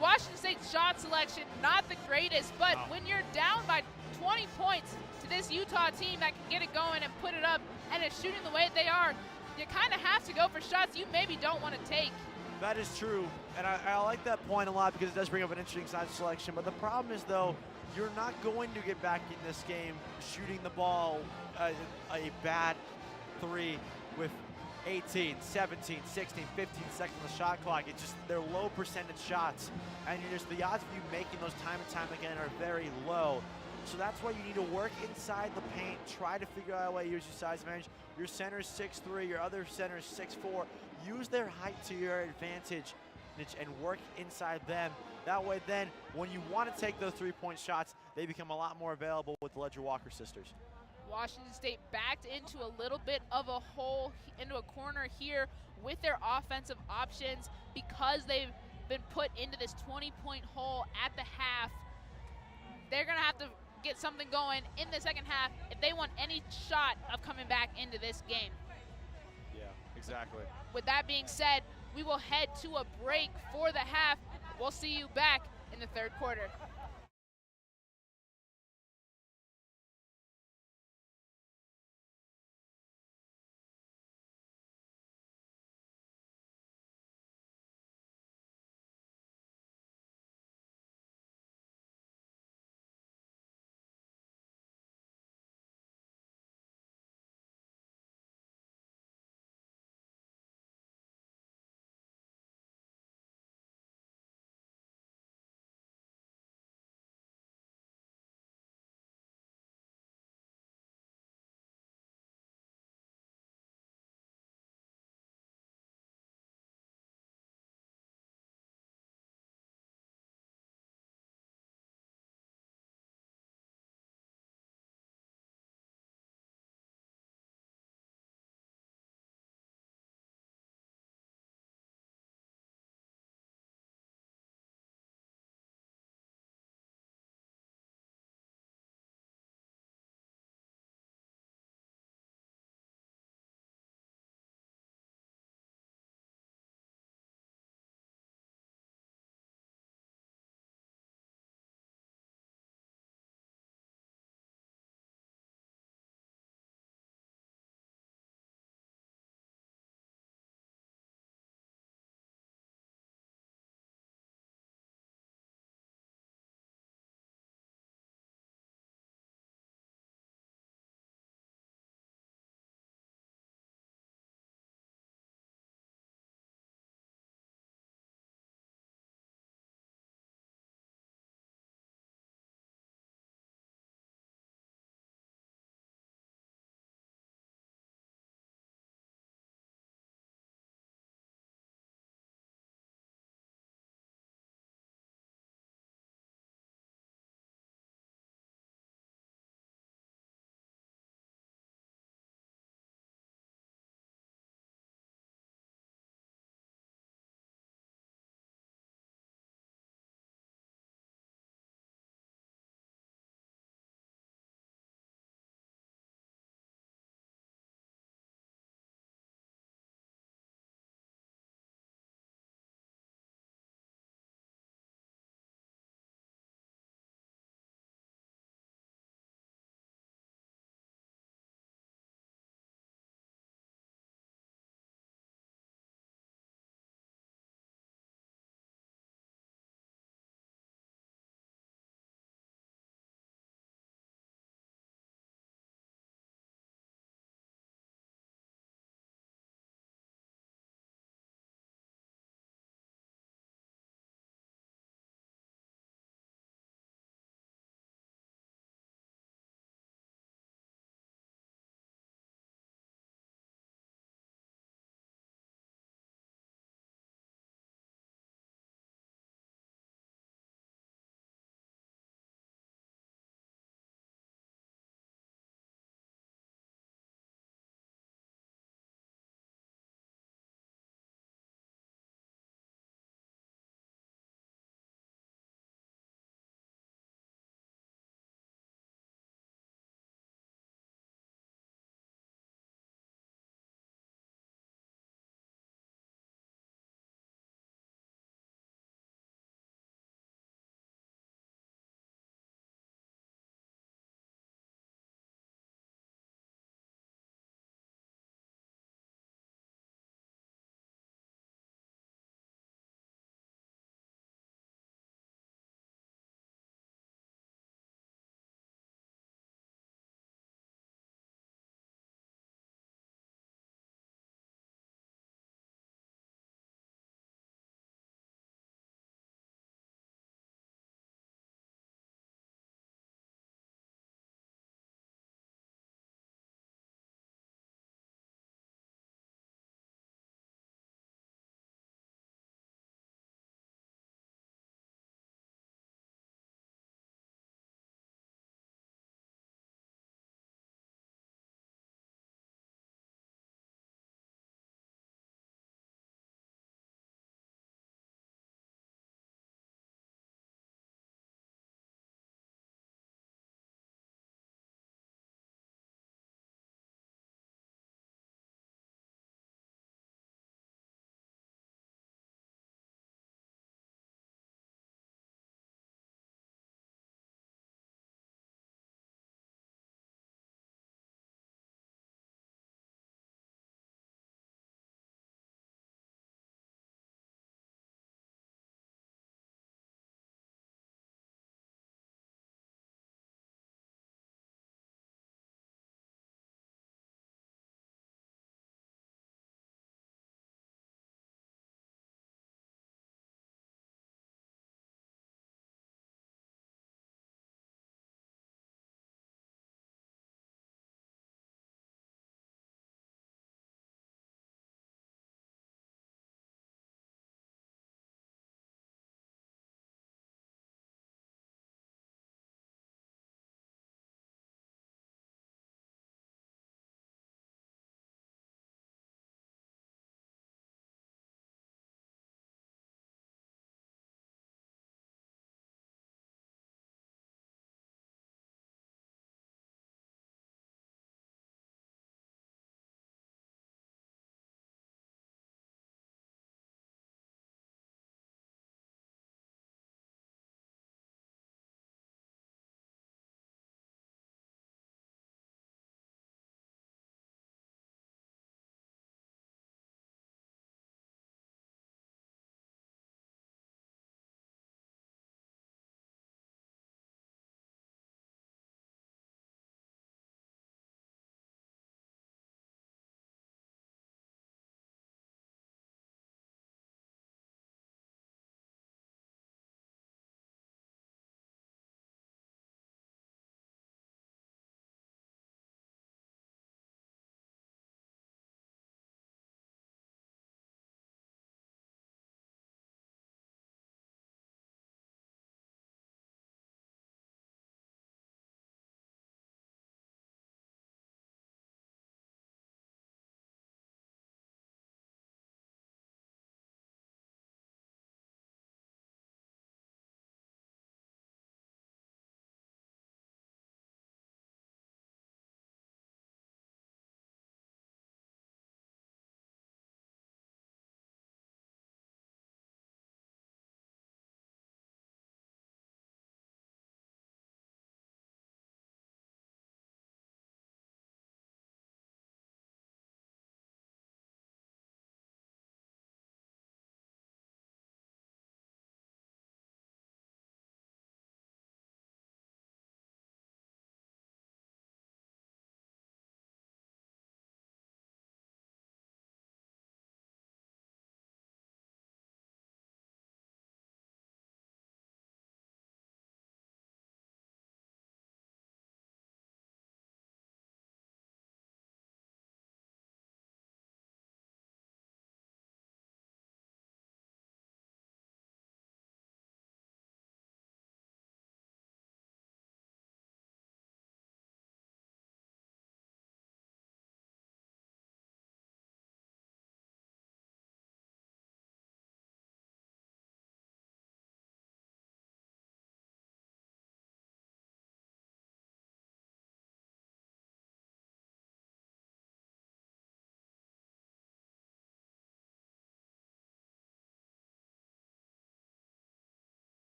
B: Washington State's shot selection, not the greatest, but when you're down by 20 points to this Utah team that can get it going and put it up and is shooting the way they are, you kind of have to go for shots you maybe don't want to take.
A: That is true, and I like that point a lot because it does bring up an interesting side selection, but the problem is, though, you're not going to get back in this game shooting the ball a bad 3 with 18, 17, 16, 15 seconds on the shot clock. It's just they're low percentage shots, and the odds of you making those time and time again are very low. So that's why you need to work inside the paint, try to figure out a way to use your size advantage. Your center's 6'3", your other center's 6'4". Use their height to your advantage and work inside them. That way then, when you want to take those 3-point shots, they become a lot more available with the Ledger Walker sisters.
B: Washington State backed into a little bit of a hole, into a corner here with their offensive options because they've been put into this 20-point hole at the half. They're going to have to get something going in the second half if they want any shot of coming back into this game.
A: Yeah, exactly.
B: With that being said, we will head to a break for the half. We'll see you back in the third quarter.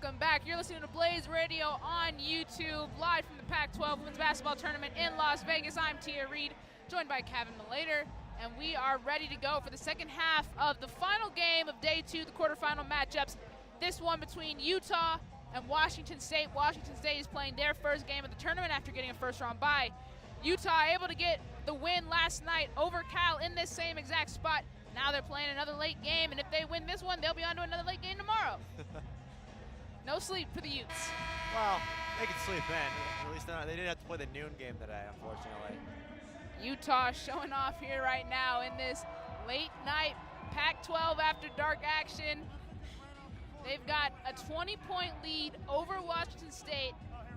B: Welcome back. You're listening to Blaze Radio on YouTube, live from the Pac-12 Women's Basketball Tournament in Las Vegas. I'm Tia Reed, joined by Kevin Malater, and we are ready to go for the second half of the final game of Day 2, the quarterfinal matchups. This one between Utah and Washington State. Washington State is playing their first game of the tournament after getting a first-round bye. Utah able to get the win last night over Cal in this same exact spot. Now they're playing another late game, and if they win this one, they'll be on to another late game tomorrow. No sleep for the Utes.
A: Well, they can sleep in. At least they didn't have to play the noon game today, unfortunately.
B: Utah showing off here right now in this late night Pac-12 after dark action. They've got a 20-point lead over Washington State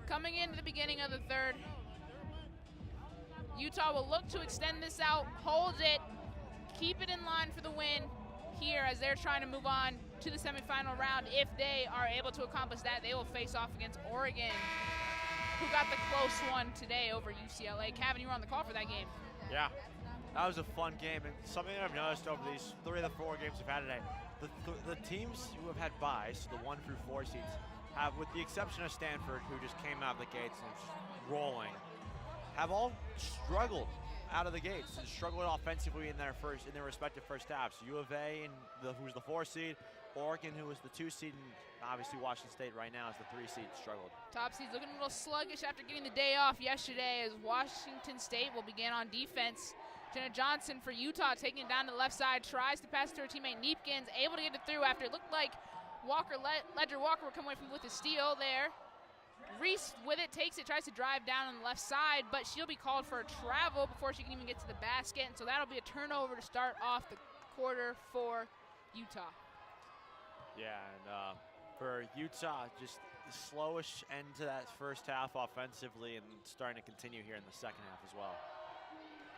B: coming into the beginning of the third. Utah will look to extend this out, hold it, keep it in line for the win here as they're trying to move on to the semifinal round. If they are able to accomplish that, they will face off against Oregon, who got the close one today over UCLA. Kevin, you were on the call for that game.
A: Yeah, that was a fun game, and something that I've noticed over these 3 of the 4 games we've had today, the teams who have had byes, the 1 through 4 seeds, have, with the exception of Stanford, who just came out of the gates and just rolling, have all struggled out of the gates and struggled offensively in their respective first halves. U of A, who's the 4 seed, Oregon, who was the 2 seed, and obviously Washington State right now is the 3 seed, struggled. Top
B: seed's looking a little sluggish after getting the day off yesterday as Washington State will begin on defense. Jenna Johnson for Utah taking it down to the left side, tries to pass it to her teammate Neepkins, able to get it through after it looked like Ledger Walker would come away from with a steal there. Reese with it, takes it, tries to drive down on the left side, but she'll be called for a travel before she can even get to the basket, and so that'll be a turnover to start off the quarter for Utah.
A: Yeah, and for Utah, just the slowest end to that first half offensively and starting to continue here in the second half as well.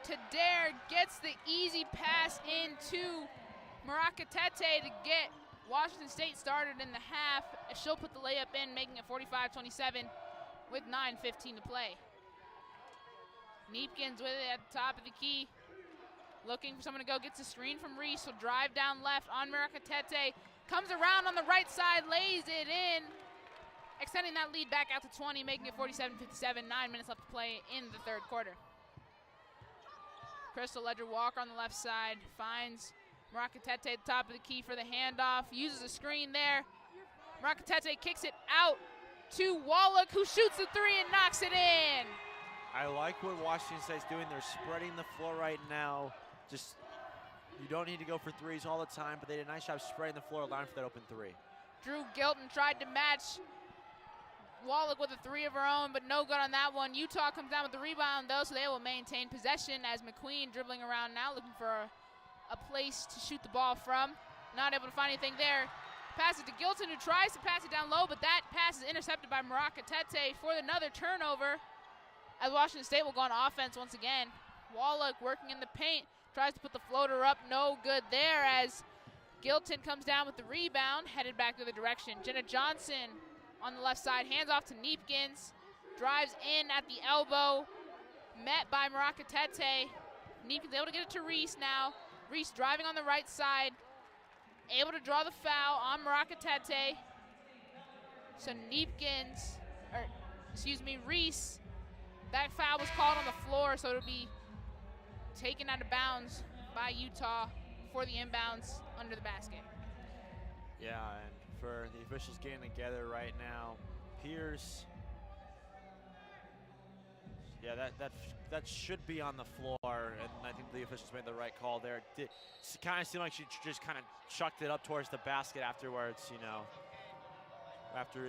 B: Tadair gets the easy pass into Murakatete to get Washington State started in the half. She'll put the layup in, making it 45-27 with 9:15 to play. Neepkins with it at the top of the key. Looking for someone to go, gets a screen from Reese. Will drive down left on Murakatete. Comes around on the right side, lays it in. Extending that lead back out to 20, making it 47-57. 9 minutes left to play in the third quarter. Crystal Ledger Walker on the left side finds Murakatete at the top of the key for the handoff, uses a screen there. Murakatete kicks it out to Wallach, who shoots the 3 and knocks it in.
A: I like what Washington State's doing. They're spreading the floor right now. Just, you don't need to go for 3s all the time, but they did a nice job spreading the floor, allowing for that open 3.
B: Drew Gilton tried to match Wallach with a 3 of her own, but no good on that one. Utah comes down with the rebound, though, so they will maintain possession as McQueen dribbling around now, looking for a place to shoot the ball from. Not able to find anything there. Pass it to Gilton, who tries to pass it down low, but that pass is intercepted by Murakatete for another turnover, as Washington State will go on offense once again. Wallach working in the paint, tries to put the floater up, no good there as Gilton comes down with the rebound, headed back the other direction. Jenna Johnson on the left side, hands off to Neepkins, drives in at the elbow, met by Murakatete. Neepkins able to get it to Reese now. Reese driving on the right side, able to draw the foul on Murakatete. So Reese, that foul was called on the floor, so it'll be taken out of bounds by Utah for the inbounds under the basket.
A: Yeah, and for the officials getting together right now, Pierce, yeah, that should be on the floor, and I think the officials made the right call there. It kind of seemed like she just kind of chucked it up towards the basket afterwards, you know.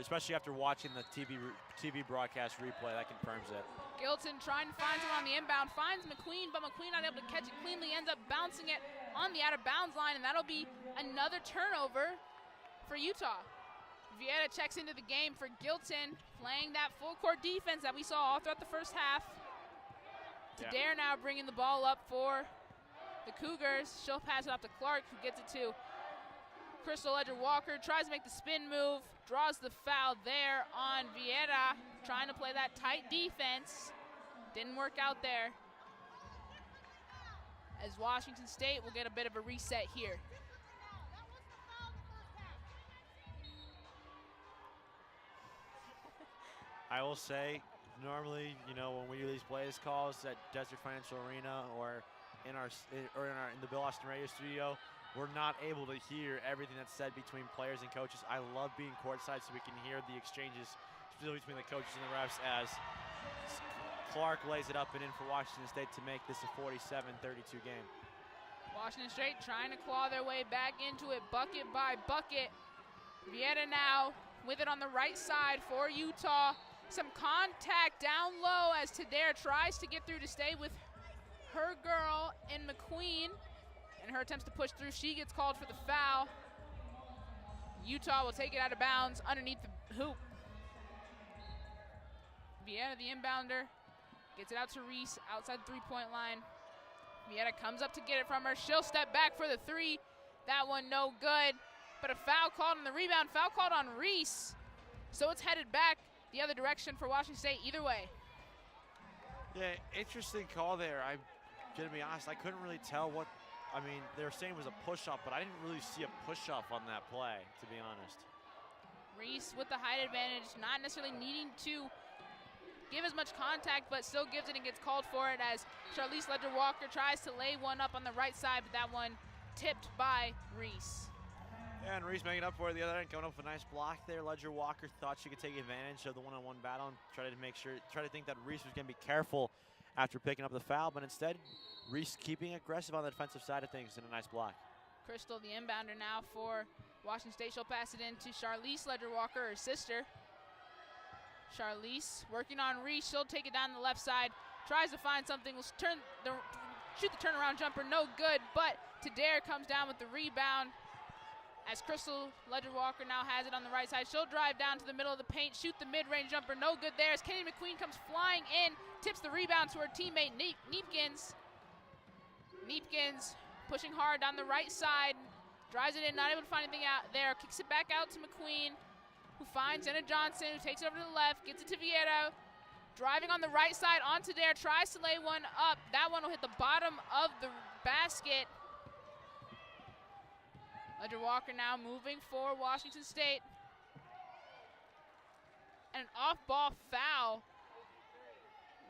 A: Especially after watching the TV broadcast replay, that confirms it.
B: Gilton trying to find someone on the inbound, finds McQueen, but McQueen not able to catch it cleanly, ends up bouncing it on the out-of-bounds line, and that'll be another turnover for Utah. Vieta checks into the game for Gilton, playing that full-court defense that we saw all throughout the first half. Tadair now bringing the ball up for the Cougars. She'll pass it off to Clark, who gets it to Crystal Ledger Walker, tries to make the spin move, draws the foul there on Vieta, trying to play that tight defense. Didn't work out there, as Washington State will get a bit of a reset here.
A: I will say, normally, when we do these plays calls at Desert Financial Arena or in the Bill Austin Radio Studio, we're not able to hear everything that's said between players and coaches. I love being courtside so we can hear the exchanges specifically between the coaches and the refs as Clark lays it up and in for Washington State to make this a 47-32 game.
B: Washington State trying to claw their way back into it, bucket by bucket. Vieta now with it on the right side for Utah. Some contact down low as Tadair tries to get through to stay with her girl in McQueen. In her attempts to push through, she gets called for the foul. Utah will take it out of bounds underneath the hoop. Vieta, the inbounder, gets it out to Reese outside the three-point line. Vieta comes up to get it from her. She'll step back for the three. That one no good, but a foul called on the rebound, foul called on Reese. So it's headed back the other direction for Washington State either way.
A: Yeah, interesting call there. I'm gonna be honest, I couldn't really tell what, they were saying it was a push-up, but I didn't really see a push-up on that play, to be honest.
B: Reese with the height advantage, not necessarily needing to give as much contact, but still gives it and gets called for it as Charlize Ledger-Walker tries to lay one up on the right side, but that one tipped by Reese.
A: Yeah, and Reese making up for it the other end, coming up with a nice block there. Ledger-Walker thought she could take advantage of the one-on-one battle and try to think that Reese was going to be careful after picking up the foul, but instead, Reese keeping aggressive on the defensive side of things and a nice block.
B: Crystal, the inbounder now for Washington State. She'll pass it in to Charlize Ledger-Walker, her sister. Charlize working on Reese. She'll take it down the left side. Tries to find something. Will shoot the turnaround jumper. No good. But Tadair comes down with the rebound. As Crystal Ledger-Walker now has it on the right side. She'll drive down to the middle of the paint. Shoot the mid-range jumper. No good there. As Kennedy McQueen comes flying in. Tips the rebound to her teammate Neepkins. Neepkins pushing hard down the right side. Drives it in. Not able to find anything out there. Kicks it back out to McQueen, who finds Jenna Johnson, who takes it over to the left, gets it to Vieta. Driving on the right side onto there, tries to lay one up. That one will hit the bottom of the basket. Ledger-Walker now moving for Washington State. And an off-ball foul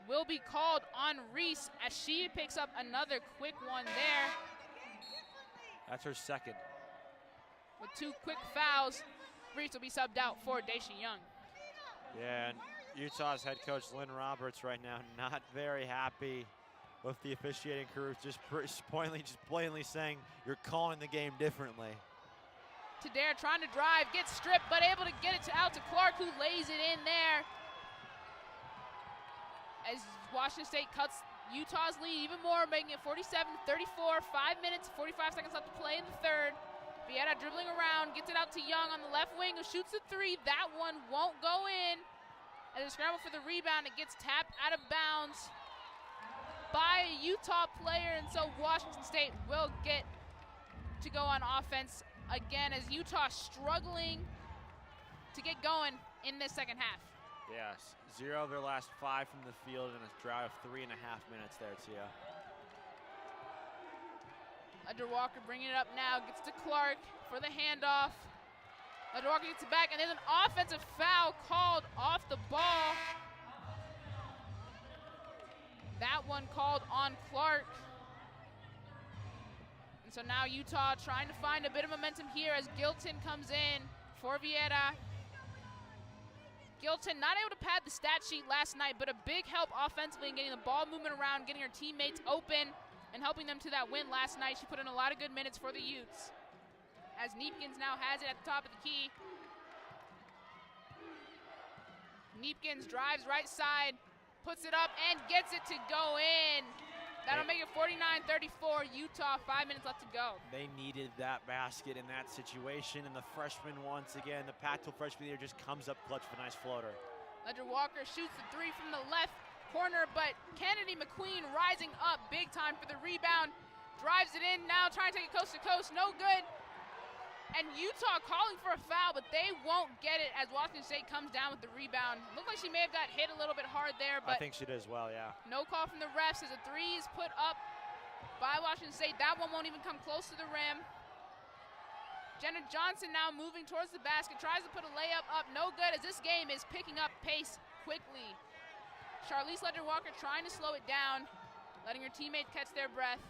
B: will be called on Reese as she picks up another quick one there.
A: That's her second.
B: With two quick fouls, Reese will be subbed out for Daisha Young.
A: Yeah, and Utah's head coach Lynn Roberts right now not very happy with the officiating crew, just blatantly saying you're calling the game differently.
B: Tadair trying to drive, gets stripped, but able to get it out to Clark, who lays it in there. As Washington State cuts Utah's lead even more, making it 47-34, 5 minutes, 45 seconds left to play in the third. Vieta dribbling around, gets it out to Young on the left wing, who shoots the three. That one won't go in. As they scramble for the rebound, it gets tapped out of bounds by a Utah player, and so Washington State will get to go on offense again as Utah struggling to get going in this second half.
A: Yes, 0 of their last 5 from the field and a drought of 3.5 minutes there, Tia.
B: Ledger-Walker bringing it up now, gets to Clark for the handoff. Ledger-Walker gets it back, and there's an offensive foul called off the ball. That one called on Clark. And so now Utah trying to find a bit of momentum here as Gilton comes in for Vieta. Gilton not able to pad the stat sheet last night, but a big help offensively in getting the ball movement around, getting her teammates open, and helping them to that win last night. She put in a lot of good minutes for the Utes. As Neepkins now has it at the top of the key. Neepkins drives right side, puts it up, and gets it to go in. That'll make it 49-34, Utah, 5 minutes left to go.
A: They needed that basket in that situation, and the freshman, once again, the Pac-12 freshman year, just comes up clutch with a nice floater.
B: Ledger-Walker shoots the three from the left corner, but Kennedy McQueen rising up big time for the rebound. Drives it in now, trying to take it coast to coast, no good. And Utah calling for a foul, but they won't get it as Washington State comes down with the rebound. Looked like she may have got hit a little bit hard there, but
A: I think she did as well, yeah.
B: No call from the refs as a three is put up by Washington State. That one won't even come close to the rim. Jenna Johnson now moving towards the basket, tries to put a layup up, no good as this game is picking up pace quickly. Charlize Ledger-Walker trying to slow it down, letting her teammates catch their breath,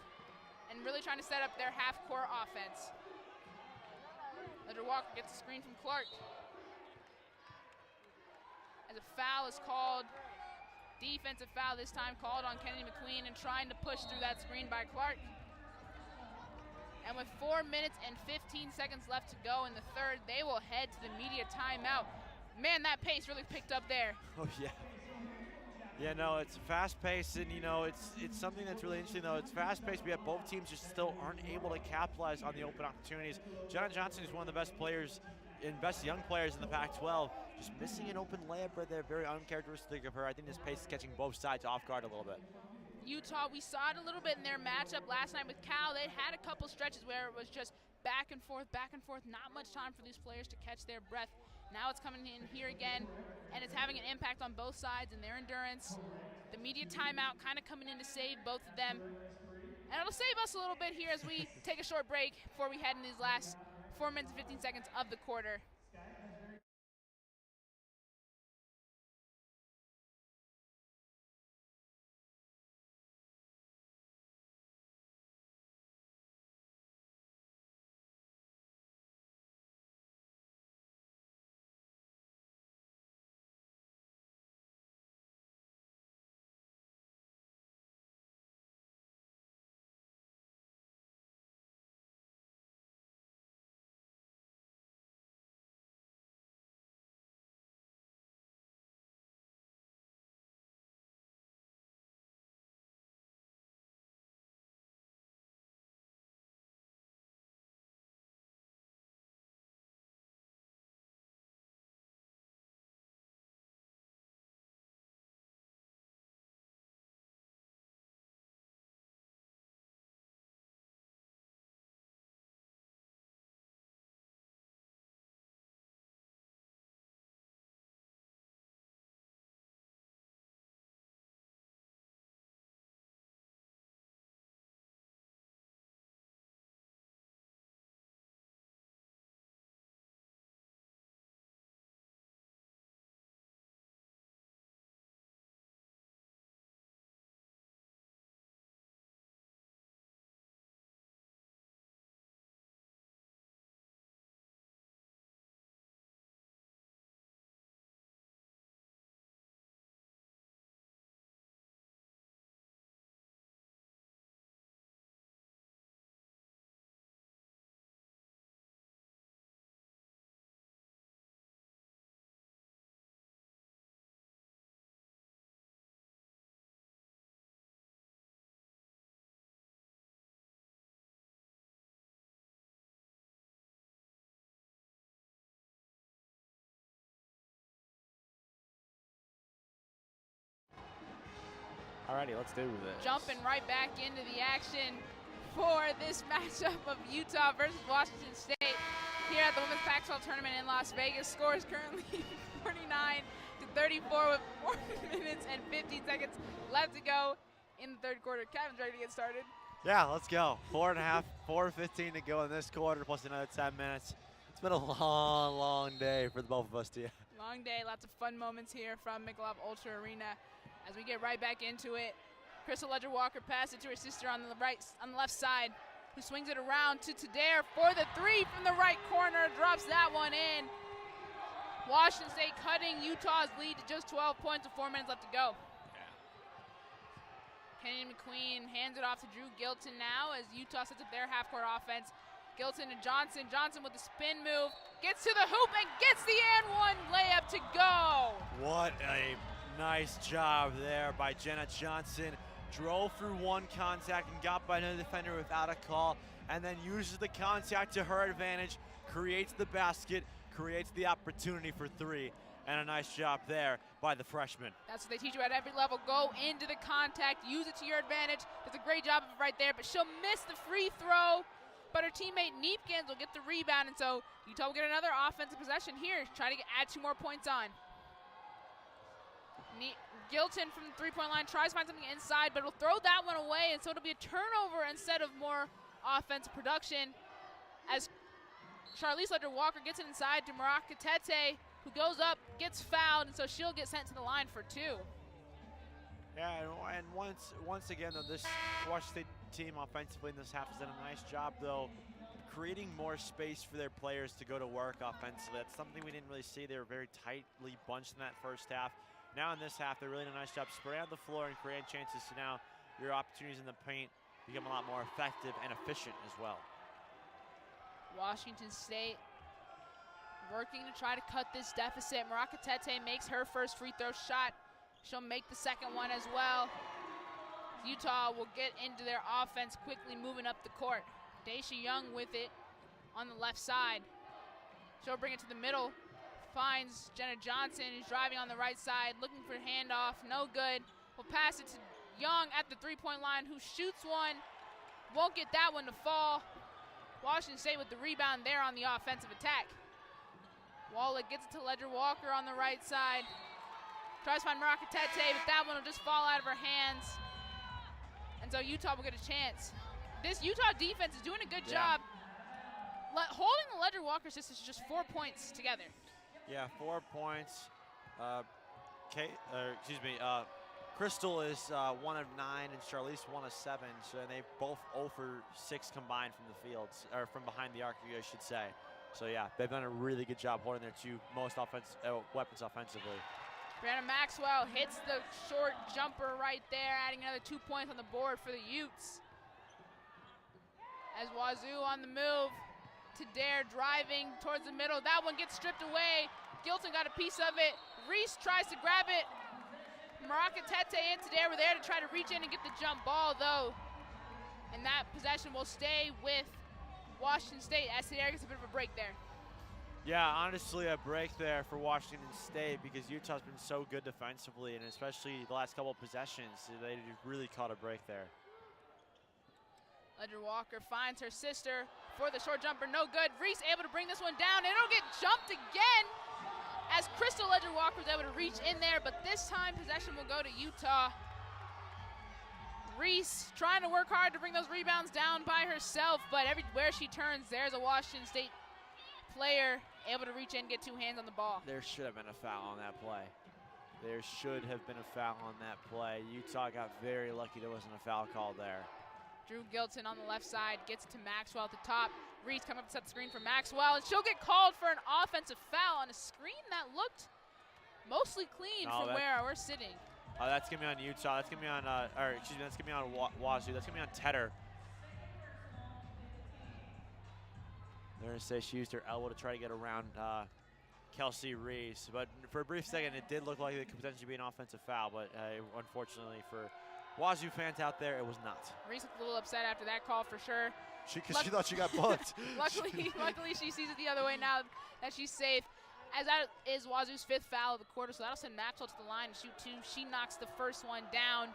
B: and really trying to set up their half-court offense. Ledger-Walker gets a screen from Clark. As a foul is called, defensive foul this time called on Kennedy McQueen, and trying to push through that screen by Clark. And with 4 minutes and 15 seconds left to go in the third, they will head to the media timeout. Man, that pace really picked up there.
A: Oh, yeah. Yeah, no, it's fast-paced, and, you know, it's something that's really interesting, though. It's fast-paced, but yet both teams just still aren't able to capitalize on the open opportunities. Jenna Johnson is one of the best players and best young players in the Pac-12. Just missing an open layup right there, very uncharacteristic of her. I think this pace is catching both sides off guard a little bit.
B: Utah, we saw it a little bit in their matchup last night with Cal. They had a couple stretches where it was just back and forth, not much time for these players to catch their breath. Now it's coming in here again, and it's having an impact on both sides and their endurance. The media timeout kind of coming in to save both of them. And it'll save us a little bit here as we take a short break before we head in these last 4 minutes and 15 seconds of the quarter.
A: Alrighty, let's do this.
B: Jumping right back into the action for this matchup of Utah versus Washington State here at the Women's Pac-12 Tournament in Las Vegas. Score is currently 49-34 with 4 minutes and 15 seconds left to go in the third quarter. Kevin's ready to get started.
A: Yeah, let's go. 4:15 to go in this quarter, plus another 10 minutes. It's been a long, long day for the both of us, Tia.
B: Long day, lots of fun moments here from Michelob Ultra Arena as we get right back into it. Crystal Ledger-Walker passed it to her sister on the left side, who swings it around to Tadair for the three from the right corner, drops that one in. Washington State cutting Utah's lead to just 12 points with 4 minutes left to go. Kennedy McQueen hands it off to Drew Gilton now as Utah sets up their half-court offense. Gilton to Johnson. Johnson with the spin move, gets to the hoop and gets the and one layup to go.
A: What a nice job there by Jenna Johnson. Drove through one contact and got by another defender without a call, and then uses the contact to her advantage, creates the basket, creates the opportunity for three, and a nice job there by the freshman.
B: That's what they teach you at every level. Go into the contact, use it to your advantage. Does a great job of it right there, but she'll miss the free throw. But her teammate Neepkins will get the rebound, and so Utah will get another offensive possession here, try to add 2 more points on. Gilton from the three-point line tries to find something inside, but will throw that one away, and so it'll be a turnover instead of more offensive production as Charlize Ledger-Walker gets it inside to Maraka Tete, who goes up, gets fouled, and so she'll get sent to the line for 2.
A: Yeah, and once again, though, this Washington State team offensively in this half has done a nice job, though, creating more space for their players to go to work offensively. That's something we didn't really see. They were very tightly bunched in that first half. Now in this half, they're really doing a nice job spreading out the floor and creating chances. So now your opportunities in the paint become a lot more effective and efficient as well.
B: Washington State working to try to cut this deficit. Marakatete makes her first free throw shot. She'll make the second one as well. Utah will get into their offense quickly, moving up the court. Daisha Young with it on the left side. She'll bring it to the middle. Finds Jenna Johnson, who's driving on the right side, looking for a handoff. No good. Will pass it to Young at the three-point line, who shoots one. Won't get that one to fall. Washington State with the rebound there on the offensive attack. Wallach gets it to Ledger Walker on the right side. Tries to find Marakatete, but that one will just fall out of her hands. And so Utah will get a chance. This Utah defense is doing a good job. Holding the Ledger Walker sisters just 4 points together.
A: Yeah, 4 points. Crystal is 1 of 9, and Charlize 1 of 7. So they both 0 for 6 combined from the fields, or from behind the arc, I should say. So yeah, they've done a really good job holding their 2 most weapons offensively.
B: Brianna Maxwell hits the short jumper right there, adding another 2 points on the board for the Utes. As Wazoo on the move, Dare driving towards the middle. That one gets stripped away. Gilton got a piece of it. Reese tries to grab it. Marakatete and Dare were there to try to reach in and get the jump ball, though. And that possession will stay with Washington State as Dare gets a bit of a break there.
A: Yeah, honestly, a break there for Washington State because Utah's been so good defensively, and especially the last couple of possessions, they really caught a break there.
B: Ledger Walker finds her sister for the short jumper, no good. Reese able to bring this one down, and it'll get jumped again as Crystal Ledger Walker was able to reach in there, but this time possession will go to Utah. Reese trying to work hard to bring those rebounds down by herself, but everywhere she turns, there's a Washington State player able to reach in and get 2 hands on the ball.
A: There should have been a foul on that play. There should have been a foul on that play. Utah got very lucky there wasn't a foul call there.
B: Drew Gilton on the left side gets it to Maxwell at the top. Reese coming up to set the screen for Maxwell, and she'll get called for an offensive foul on a screen that looked mostly clean from where we're sitting.
A: That's gonna be on Utah. That's gonna be on, that's gonna be on Wazoo. That's gonna be on Tedder. They're gonna say she used her elbow to try to get around Kelsey Reese, but for a brief second, it did look like it could potentially be an offensive foul, but unfortunately for Wazoo fans out there, it was not.
B: Reese looked a little upset after that call for sure.
A: Because she thought she got bumped.
B: luckily, she sees it the other way now that she's safe. As that is Wazoo's 5th foul of the quarter, so that'll send Maxwell to the line to shoot 2. She knocks the first one down.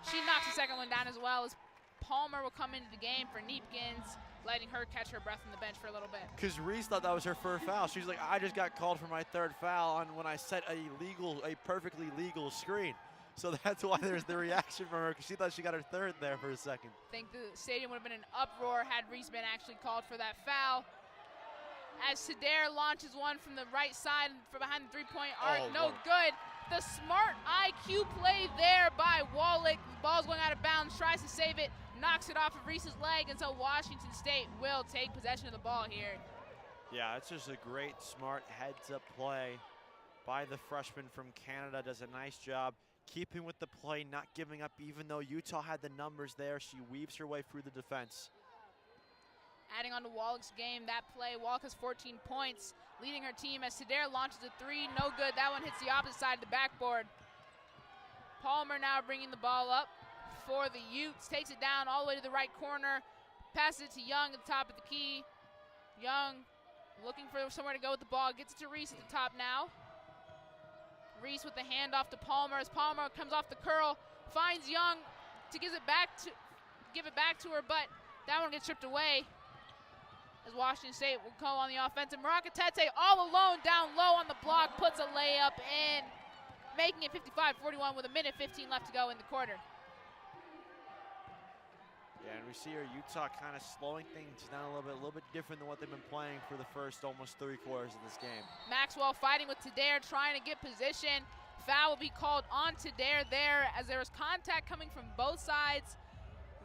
B: She knocks the second one down as well, as Palmer will come into the game for Neepkins, letting her catch her breath on the bench for a little bit.
A: Because Reese thought that was her 1st foul. She's like, I just got called for my 3rd foul on when I set a perfectly legal screen. So that's why there's the reaction from her, because she thought she got her 3rd there for a second.
B: I think the stadium would have been an uproar had Reese been actually called for that foul. As Dare launches one from the right side from behind the 3-point arc, no good. The smart IQ play there by Wallach. The ball's going out of bounds, tries to save it, knocks it off of Reese's leg, and so Washington State will take possession of the ball here.
A: Yeah, it's just a great, smart heads-up play by the freshman from Canada. Does a nice job keeping with the play, not giving up, even though Utah had the numbers there. She weaves her way through the defense.
B: Adding on to Wallach's game, that play, Wallach has 14 points, leading her team as Dare launches a 3, no good. That one hits the opposite side of the backboard. Palmer now bringing the ball up for the Utes, takes it down all the way to the right corner, passes it to Young at the top of the key. Young looking for somewhere to go with the ball, gets it to Reese at the top now. Reese with the handoff to Palmer as Palmer comes off the curl, finds Young to give it back to her, but that one gets stripped away as Washington State will go on the offensive. Marakatete all alone down low on the block, puts a layup in, making it 55-41 with 1:15 left to go in the quarter.
A: Yeah, and we see here Utah kind of slowing things down a little bit different than what they've been playing for the first almost 3 quarters of this game.
B: Maxwell fighting with Tadair, trying to get position. Foul will be called on Tadair there as there was contact coming from both sides.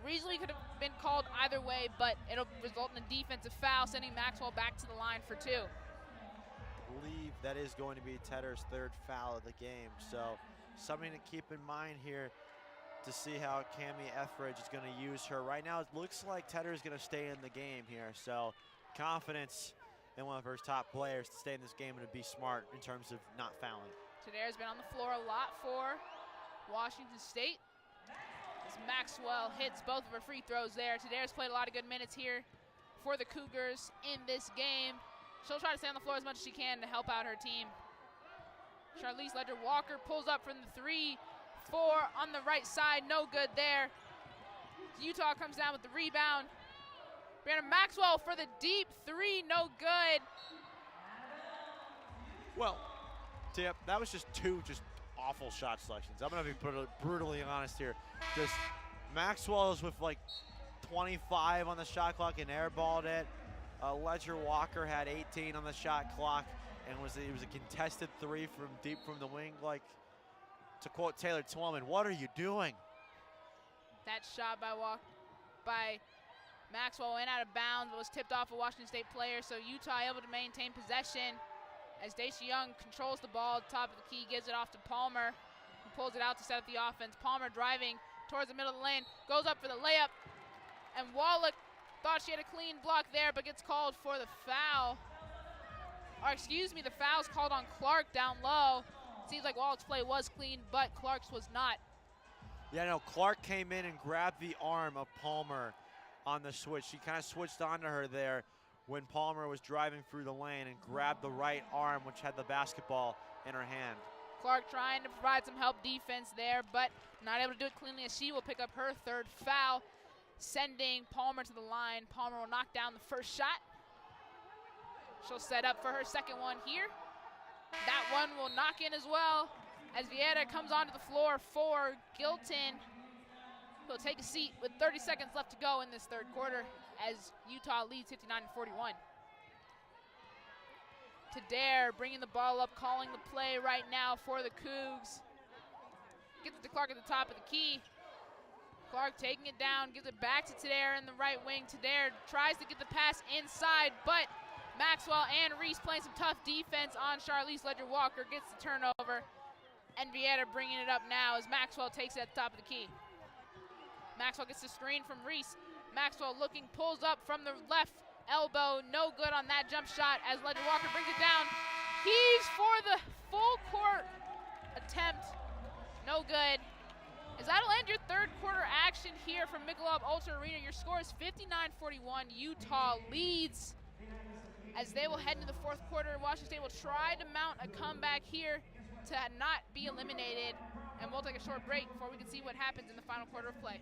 B: Reasonably could have been called either way, but it'll result in a defensive foul, sending Maxwell back to the line for 2.
A: I believe that is going to be Tedder's 3rd foul of the game, so something to keep in mind here to see how Cami Etheridge is going to use her. Right now, it looks like Tedder is going to stay in the game here, so confidence in one of her top players to stay in this game and to be smart in terms of not fouling.
B: Tadair's been on the floor a lot for Washington State. As Maxwell hits both of her free throws there. Tadair's played a lot of good minutes here for the Cougars in this game. She'll try to stay on the floor as much as she can to help out her team. Charlize Ledger-Walker pulls up from the 3-4 on the right side, no good there. Utah comes down with the rebound. Brianna Maxwell for the deep 3, no good.
A: Well, Tip, that was just 2 awful shot selections. I'm going to be brutally honest here. Just Maxwell's with like 25 on the shot clock and airballed it. Ledger-Walker had 18 on the shot clock, and it was a contested 3 from deep from the wing. Like, to quote Taylor Twellman, what are you doing?
B: That shot by Maxwell went out of bounds, but was tipped off a Washington State player, so Utah able to maintain possession as Daisha Young controls the ball at the top of the key, gives it off to Palmer, who pulls it out to set up the offense. Palmer driving towards the middle of the lane, goes up for the layup, and Wallach thought she had a clean block there, but gets called for the foul. Or excuse me, the foul's called on Clark down low. Seems like Wallach's play was clean, but Clark's was not.
A: Yeah, no, Clark came in and grabbed the arm of Palmer on the switch. She kind of switched onto her there when Palmer was driving through the lane and grabbed the right arm, which had the basketball in her hand.
B: Clark trying to provide some help defense there, but not able to do it cleanly as she will pick up her 3rd foul, sending Palmer to the line. Palmer will knock down the first shot. She'll set up for her 2nd one here. That one will knock in as well as Vieira comes onto the floor for Gilton. He'll take a seat with 30 seconds left to go in this 3rd quarter as Utah leads 59-41. Tadair bringing the ball up, calling the play right now for the Cougs. Gets it to Clark at the top of the key. Clark taking it down, gives it back to Tadair in the right wing. Tadair tries to get the pass inside, but Maxwell and Reese playing some tough defense on Charlize Ledger-Walker, gets the turnover. And Vieira bringing it up now as Maxwell takes it at the top of the key. Maxwell gets the screen from Reese. Maxwell looking, pulls up from the left elbow, no good on that jump shot as Ledger-Walker brings it down. Heaves for the full court attempt, no good. As that'll end your 3rd quarter action here from Michelob Ultra Arena. Your score is 59-41. Utah leads as they will head into the 4th quarter. Washington State will try to mount a comeback here to not be eliminated. And we'll take a short break before we can see what happens in the final quarter of play.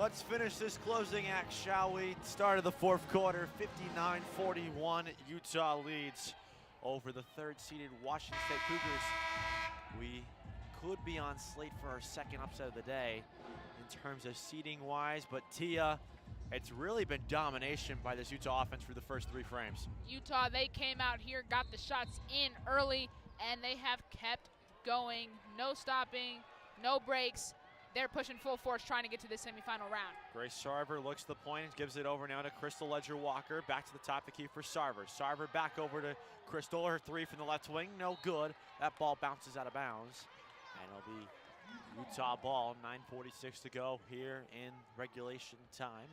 A: Let's finish this closing act, shall we? Start of the fourth quarter, 59-41. Utah leads over the third-seeded Washington State Cougars. We could be on slate for our second upset of the day in terms of seeding-wise, but Tia, it's really been domination by this Utah offense for the first 3 frames.
B: Utah, they came out here, got the shots in early, and they have kept going. No stopping, no breaks. They're pushing full force trying to get to this semifinal round.
A: Grace Sarver looks the point and gives it over now to Crystal Ledger-Walker. Back to the top of the key for Sarver. Sarver back over to Crystal. Her 3 from the left wing, no good. That ball bounces out of bounds. And it'll be Utah ball, 9:46 to go here in regulation time.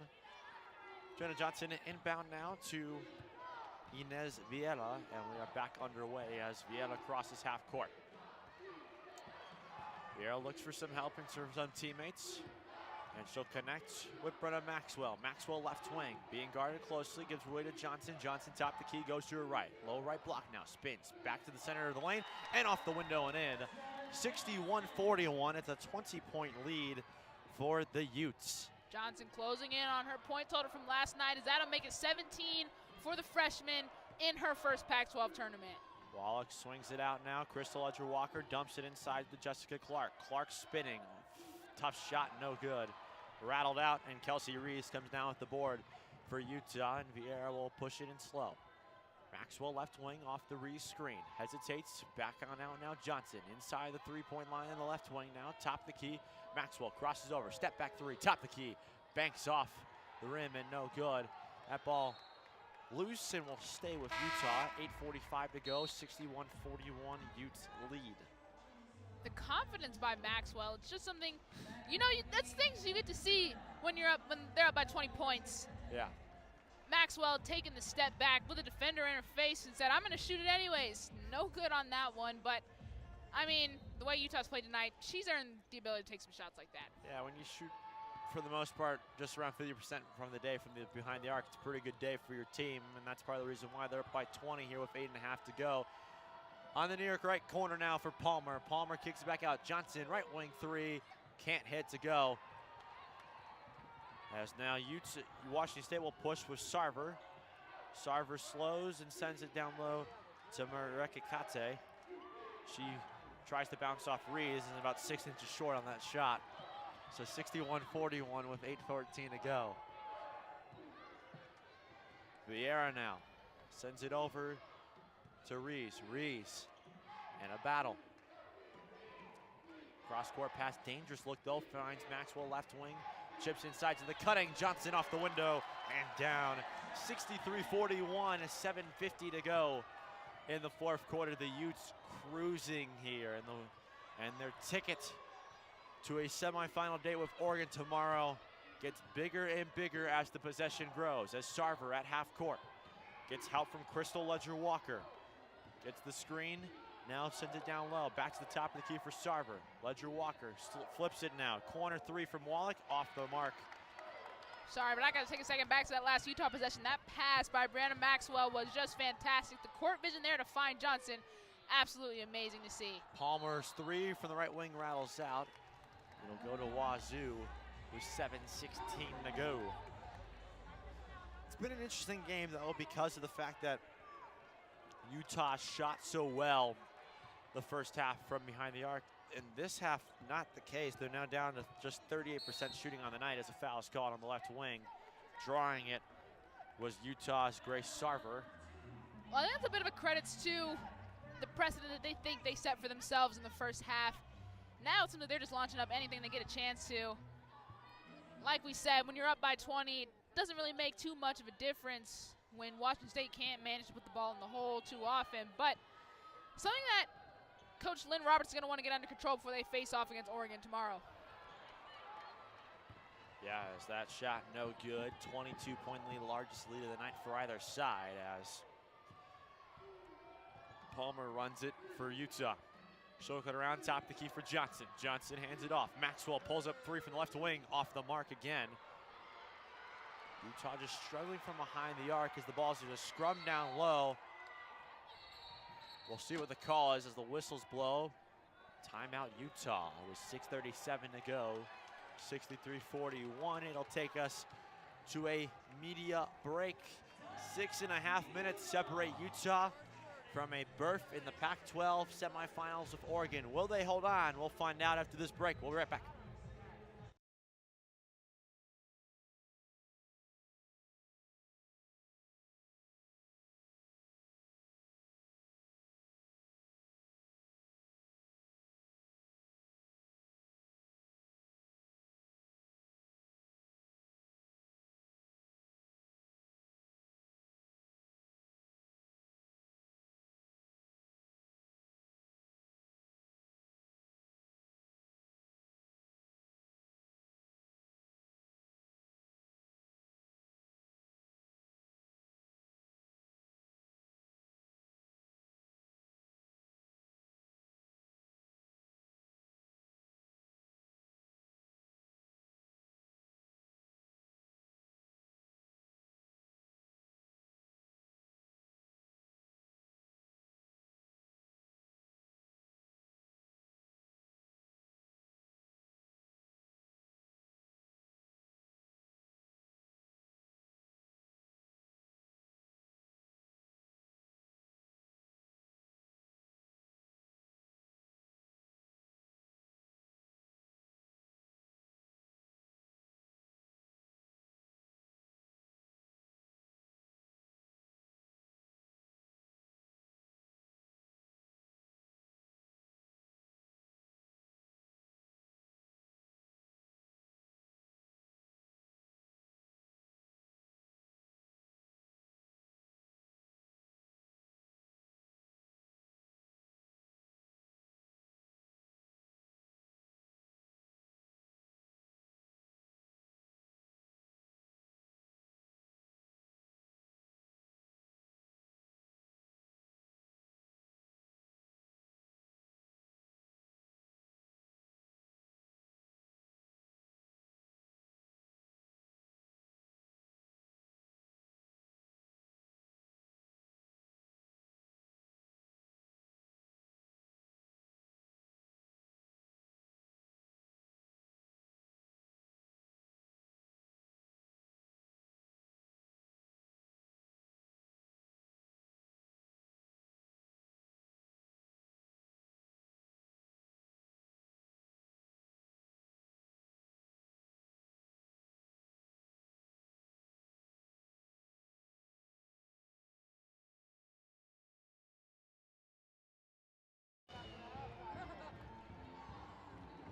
A: Jenna Johnson inbound now to Inez Viela, and we are back underway as Viela crosses half court. Viera looks for some help in terms of teammates, and she'll connect with Brenna Maxwell. Maxwell left wing, being guarded closely, gives away to Johnson. Johnson top the key, goes to her right. Low right block now, spins back to the center of the lane, and off the window and in. 61-41, it's a 20-point lead for the Utes.
B: Johnson closing in on her point total from last night. Is that'll make it 17 for the freshman in her first Pac-12 tournament.
A: Wallach swings it out now. Crystal Ledger-Walker dumps it inside to Jessica Clark. Clark spinning. Tough shot, no good. Rattled out, and Kelsey Reese comes down with the board for Utah, and Vieira will push it in slow. Maxwell left wing off the Reese screen. Hesitates, back on out now. Johnson inside the three-point line in the left wing now. Top the key. Maxwell crosses over. Step back 3. Top the key. Banks off the rim and no good. That ball loose and will stay with Utah. 8:45 to go. 61-41 Utes lead.
B: The confidence by Maxwell, it's just something, that's things you get to see when they're up by 20 points.
A: Yeah.
B: Maxwell taking the step back with a defender in her face and said, I'm going to shoot it anyways. No good on that one, but I mean, the way Utah's played tonight, she's earned the ability to take some shots like that.
A: Yeah, when you shoot, for the most part, just around 50% from the day from the behind the arc, it's a pretty good day for your team, and that's part of the reason why they're up by 20 here with 8.5 to go. On the New York right corner now for Palmer. Palmer kicks it back out. Johnson, right wing 3, can't hit to go. As now Washington State will push with Sarver. Sarver slows and sends it down low to Marekikate. She tries to bounce off Rees and is about 6 inches short on that shot. So 61-41 with 8:14 to go. Vieira now sends it over to Rees. Rees and a battle. Cross-court pass, dangerous look though, finds Maxwell left wing. Chips inside to the cutting, Johnson off the window and down. 63-41, 7:50 to go in the fourth quarter. The Utes cruising here, and their ticket to a semifinal date with Oregon tomorrow gets bigger and bigger as the possession grows. As Sarver at half court gets help from Crystal Ledger-Walker, gets the screen. Now sends it down low. Back to the top of the key for Sarver. Ledger-Walker flips it now. Corner 3 from Wallach, off the mark.
B: Sorry, but I got to take a second back to that last Utah possession. That pass by Brandon Maxwell was just fantastic. The court vision there to find Johnson, absolutely amazing to see.
A: Palmer's 3 from the right wing rattles out. It'll go to Wazoo with 7:16 to go. It's been an interesting game, though, because of the fact that Utah shot so well the first half from behind the arc. In this half, not the case. They're now down to just 38% shooting on the night as a foul is called on the left wing. Drawing it was Utah's Grace Sarver.
B: Well, I think that's a bit of a credit to the precedent that they think they set for themselves in the first half. Now it's something they're just launching up anything they get a chance to. Like we said, when you're up by 20, it doesn't really make too much of a difference when Washington State can't manage to put the ball in the hole too often. But something that Coach Lynn Roberts is going to want to get under control before they face off against Oregon tomorrow.
A: Yeah, as that shot no good. 22-point lead, largest lead of the night for either side as Palmer runs it for Utah. She'll cut around, top the key for Johnson. Johnson hands it off. Maxwell pulls up 3 from the left wing, off the mark again. Utah just struggling from behind the arc as the balls are just scrummed down low. We'll see what the call is as the whistles blow. Timeout Utah with 6:37 to go 63-41. It'll take us to a media break. 6.5 minutes separate Utah from a berth in the Pac-12 semifinals of Oregon. Will they hold on? We'll find out after this break. We'll be right back.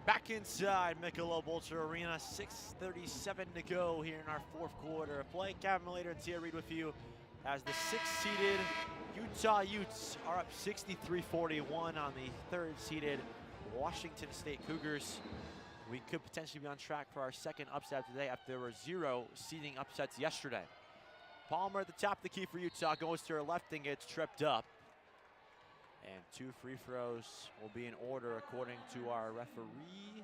A: Back inside Michelob Ultra Arena, 6:37 to go here in our fourth quarter of play. Kevin Malater and Tia Reed with you as the 6th-seeded Utah Utes are up 63-41 on the 3rd-seeded Washington State Cougars. We could potentially be on track for our second upset today after there were 0 seeding upsets yesterday. Palmer at the top of the key for Utah, goes to her left and gets tripped up. And 2 free throws will be in order according to our referee.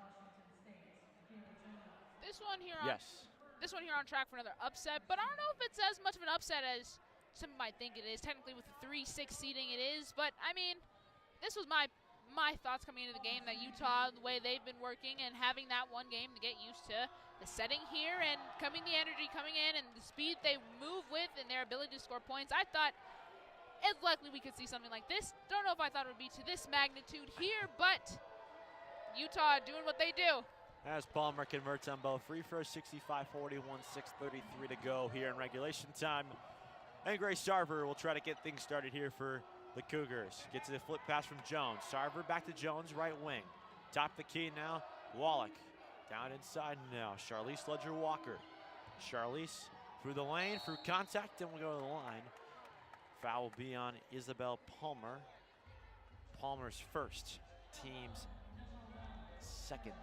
B: This one here on track for another upset, but I don't know if it's as much of an upset as some might think it is. Technically with the 3-6 seeding it is, but I mean, this was my thoughts coming into the game, that Utah, the way they've been working and having that one game to get used to the setting here and the energy coming in and the speed they move with and their ability to score points. I thought it's likely we could see something like this. Don't know if I thought it would be to this magnitude here, but Utah doing what they do.
A: As Palmer converts on both free throws, 65-41, 6:33 to go here in regulation time. And Grace Sarver will try to get things started here for the Cougars. Gets a flip pass from Jones. Sarver back to Jones, right wing. Top of the key now, Wallach. Down inside now, Charlize Ledger-Walker. Charlize through the lane, through contact, and we'll go to the line. Foul will be on Isabel Palmer. Palmer's first, team's second.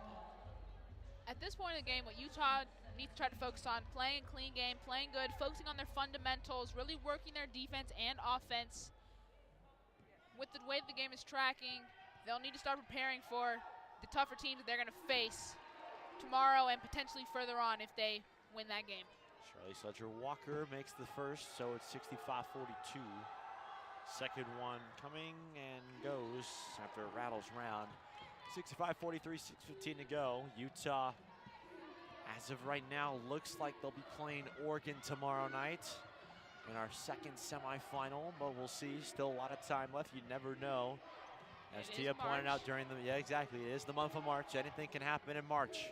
B: At this point in the game, what Utah needs to try to focus on, playing a clean game, playing good, focusing on their fundamentals, really working their defense and offense. With the way the game is tracking, they'll need to start preparing for the tougher teams that they're going to face tomorrow and potentially further on if they win that game.
A: Charlize Ledger-Walker makes the first, so it's 65-42. Second one coming and goes after it rattles round. 65-43, 6:15 to go. Utah As of right now, looks like they'll be playing Oregon tomorrow night in our second semifinal, but we'll see. Still a lot of time left. You never know. As Tia pointed out during the, yeah, exactly. It is the month of March. Anything can happen in March.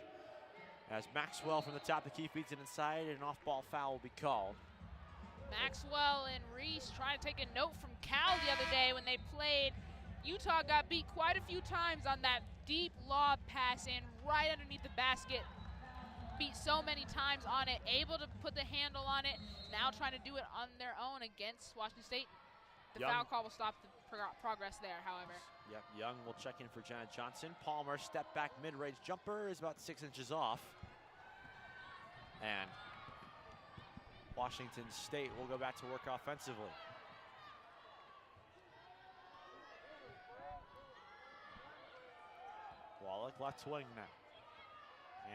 A: As Maxwell from the top of the key feeds it inside, and an off-ball foul will be called.
B: Maxwell and Reese trying to take a note from Cal the other day when they played. Utah got beat quite a few times on that deep lob pass in right underneath the basket. Beat so many times on it, able to put the handle on it. Now trying to do it on their own against Washington State. The foul call will stop the progress there, however.
A: Yep, Young will check in for Janet Johnson. Palmer, step back mid-range jumper is about 6 inches off. And Washington State will go back to work offensively. Wallach left wing now.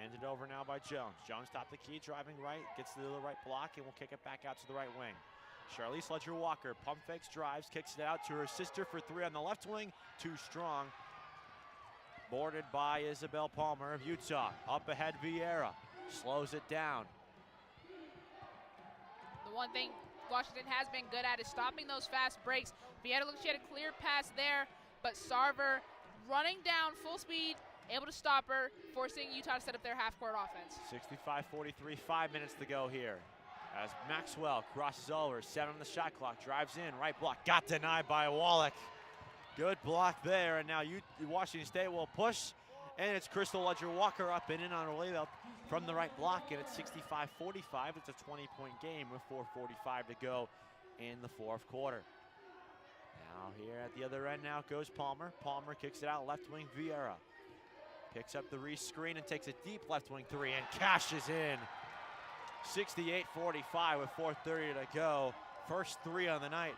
A: Handed over now by Jones. Jones top the key, driving right, gets to the right block, and will kick it back out to the right wing. Charlize Ledger-Walker pump fakes, drives, kicks it out to her sister for three on the left wing. Too strong. Boarded by Isabel Palmer of Utah. Up ahead, Vieira slows it down.
B: The one thing Washington has been good at is stopping those fast breaks. Vieira looked, she had a clear pass there, but Sarver running down full speed, able to stop her, forcing Utah to set up their half-court offense.
A: 65-43, 5 minutes to go here. As Maxwell crosses over, 7 on the shot clock, drives in, right block, got denied by Wallach. Good block there, and now Washington State will push, and it's Crystal Ledger-Walker up and in on a layup from the right block, and it's 65-45. It's a 20-point game with 4:45 to go in the fourth quarter. Now here at the other end now goes Palmer. Palmer kicks it out, left wing Vieira. Picks up the Reese screen and takes a deep left wing three and cashes in. 68-45 with 4:30 to go. First three on the night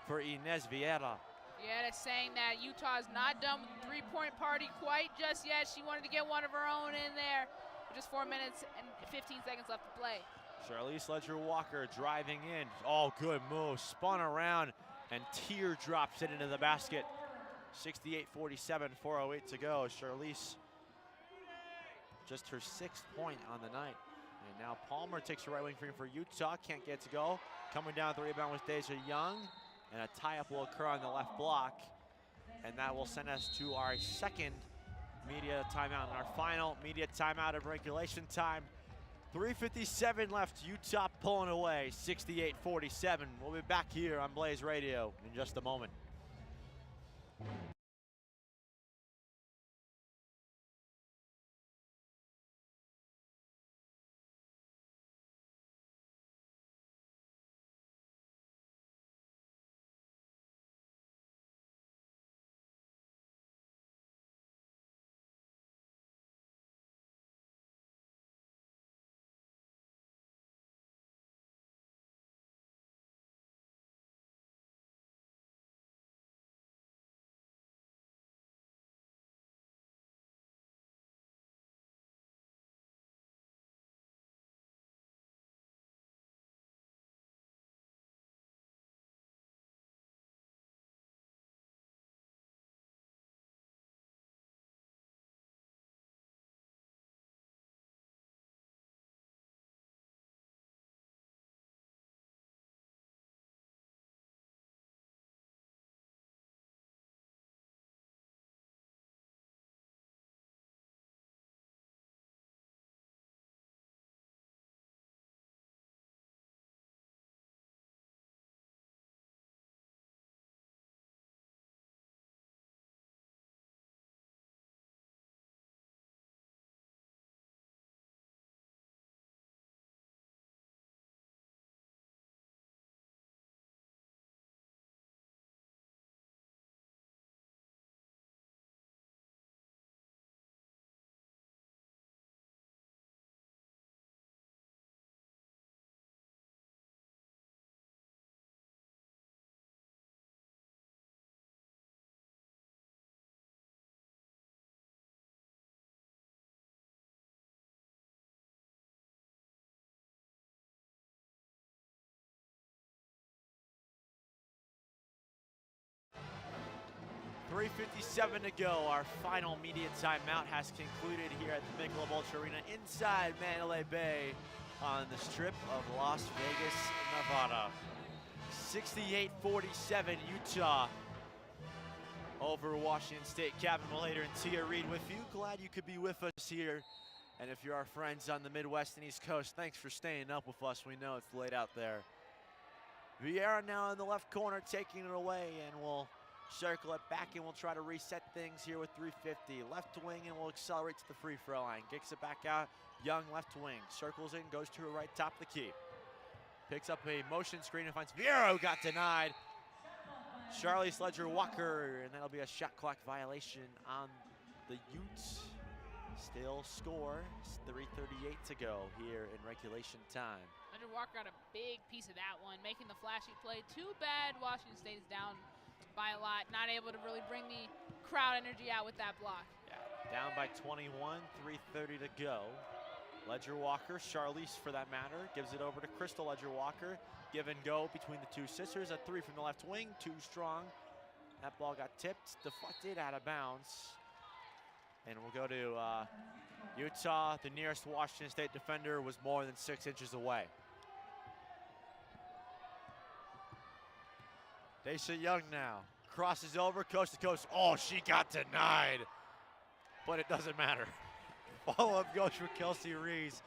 A: for Inez Vieira.
B: Yeah, that's saying that Utah is not done with the three-point party quite just yet. She wanted to get one of her own in there. With just 4 minutes and 15 seconds left to play.
A: Charlize Ledger-Walker driving in. Oh, good move. Spun around and teardrops it into the basket. 68-47, 4:08 to go. Charlize, just her 6th point on the night. And now Palmer takes the right wing for Utah. Can't get to go. Coming down the rebound with Deja Young. And a tie-up will occur on the left block. And that will send us to our second media timeout. And our final media timeout of regulation time. 3:57 left. Utah pulling away. 68-47. We'll be back here on Blaze Radio in just a moment. 3:57 to go. Our final media timeout has concluded here at the Michelob Ultra Arena inside Mandalay Bay on the strip of Las Vegas, Nevada. 68-47 Utah over Washington State. Kevin Malater and Tia Reed with you. Glad you could be with us here. And if you're our friends on the Midwest and East Coast, thanks for staying up with us. We know it's late out there. Vieira now in the left corner taking it away, and we'll circle it back and we'll try to reset things here with 3:50. Left wing, and we'll accelerate to the free throw line. Kicks it back out. Young left wing. Circles in, goes to her right, top of the key. Picks up a motion screen and finds Vieira, who got denied. Charlize Ledger-Walker, and that'll be a shot clock violation on the Utes. Still score, 3:38 to go here in regulation time.
B: Ledger-Walker got a big piece of that one, making the flashy play. Too bad Washington State is down by a lot, not able to really bring the crowd energy out with that block.
A: Yeah, down by 21, 3:30 to go. Ledger-Walker, Charlize for that matter, gives it over to Crystal Ledger-Walker. Give and go between the two sisters. A three from the left wing, too strong. That ball got tipped, deflected, out of bounds. And we'll go to Utah. The nearest Washington State defender was more than 6 inches away. Daisha Young now crosses over coast to coast. Oh, she got denied, but it doesn't matter. Follow-up goes for Kelsey Rees.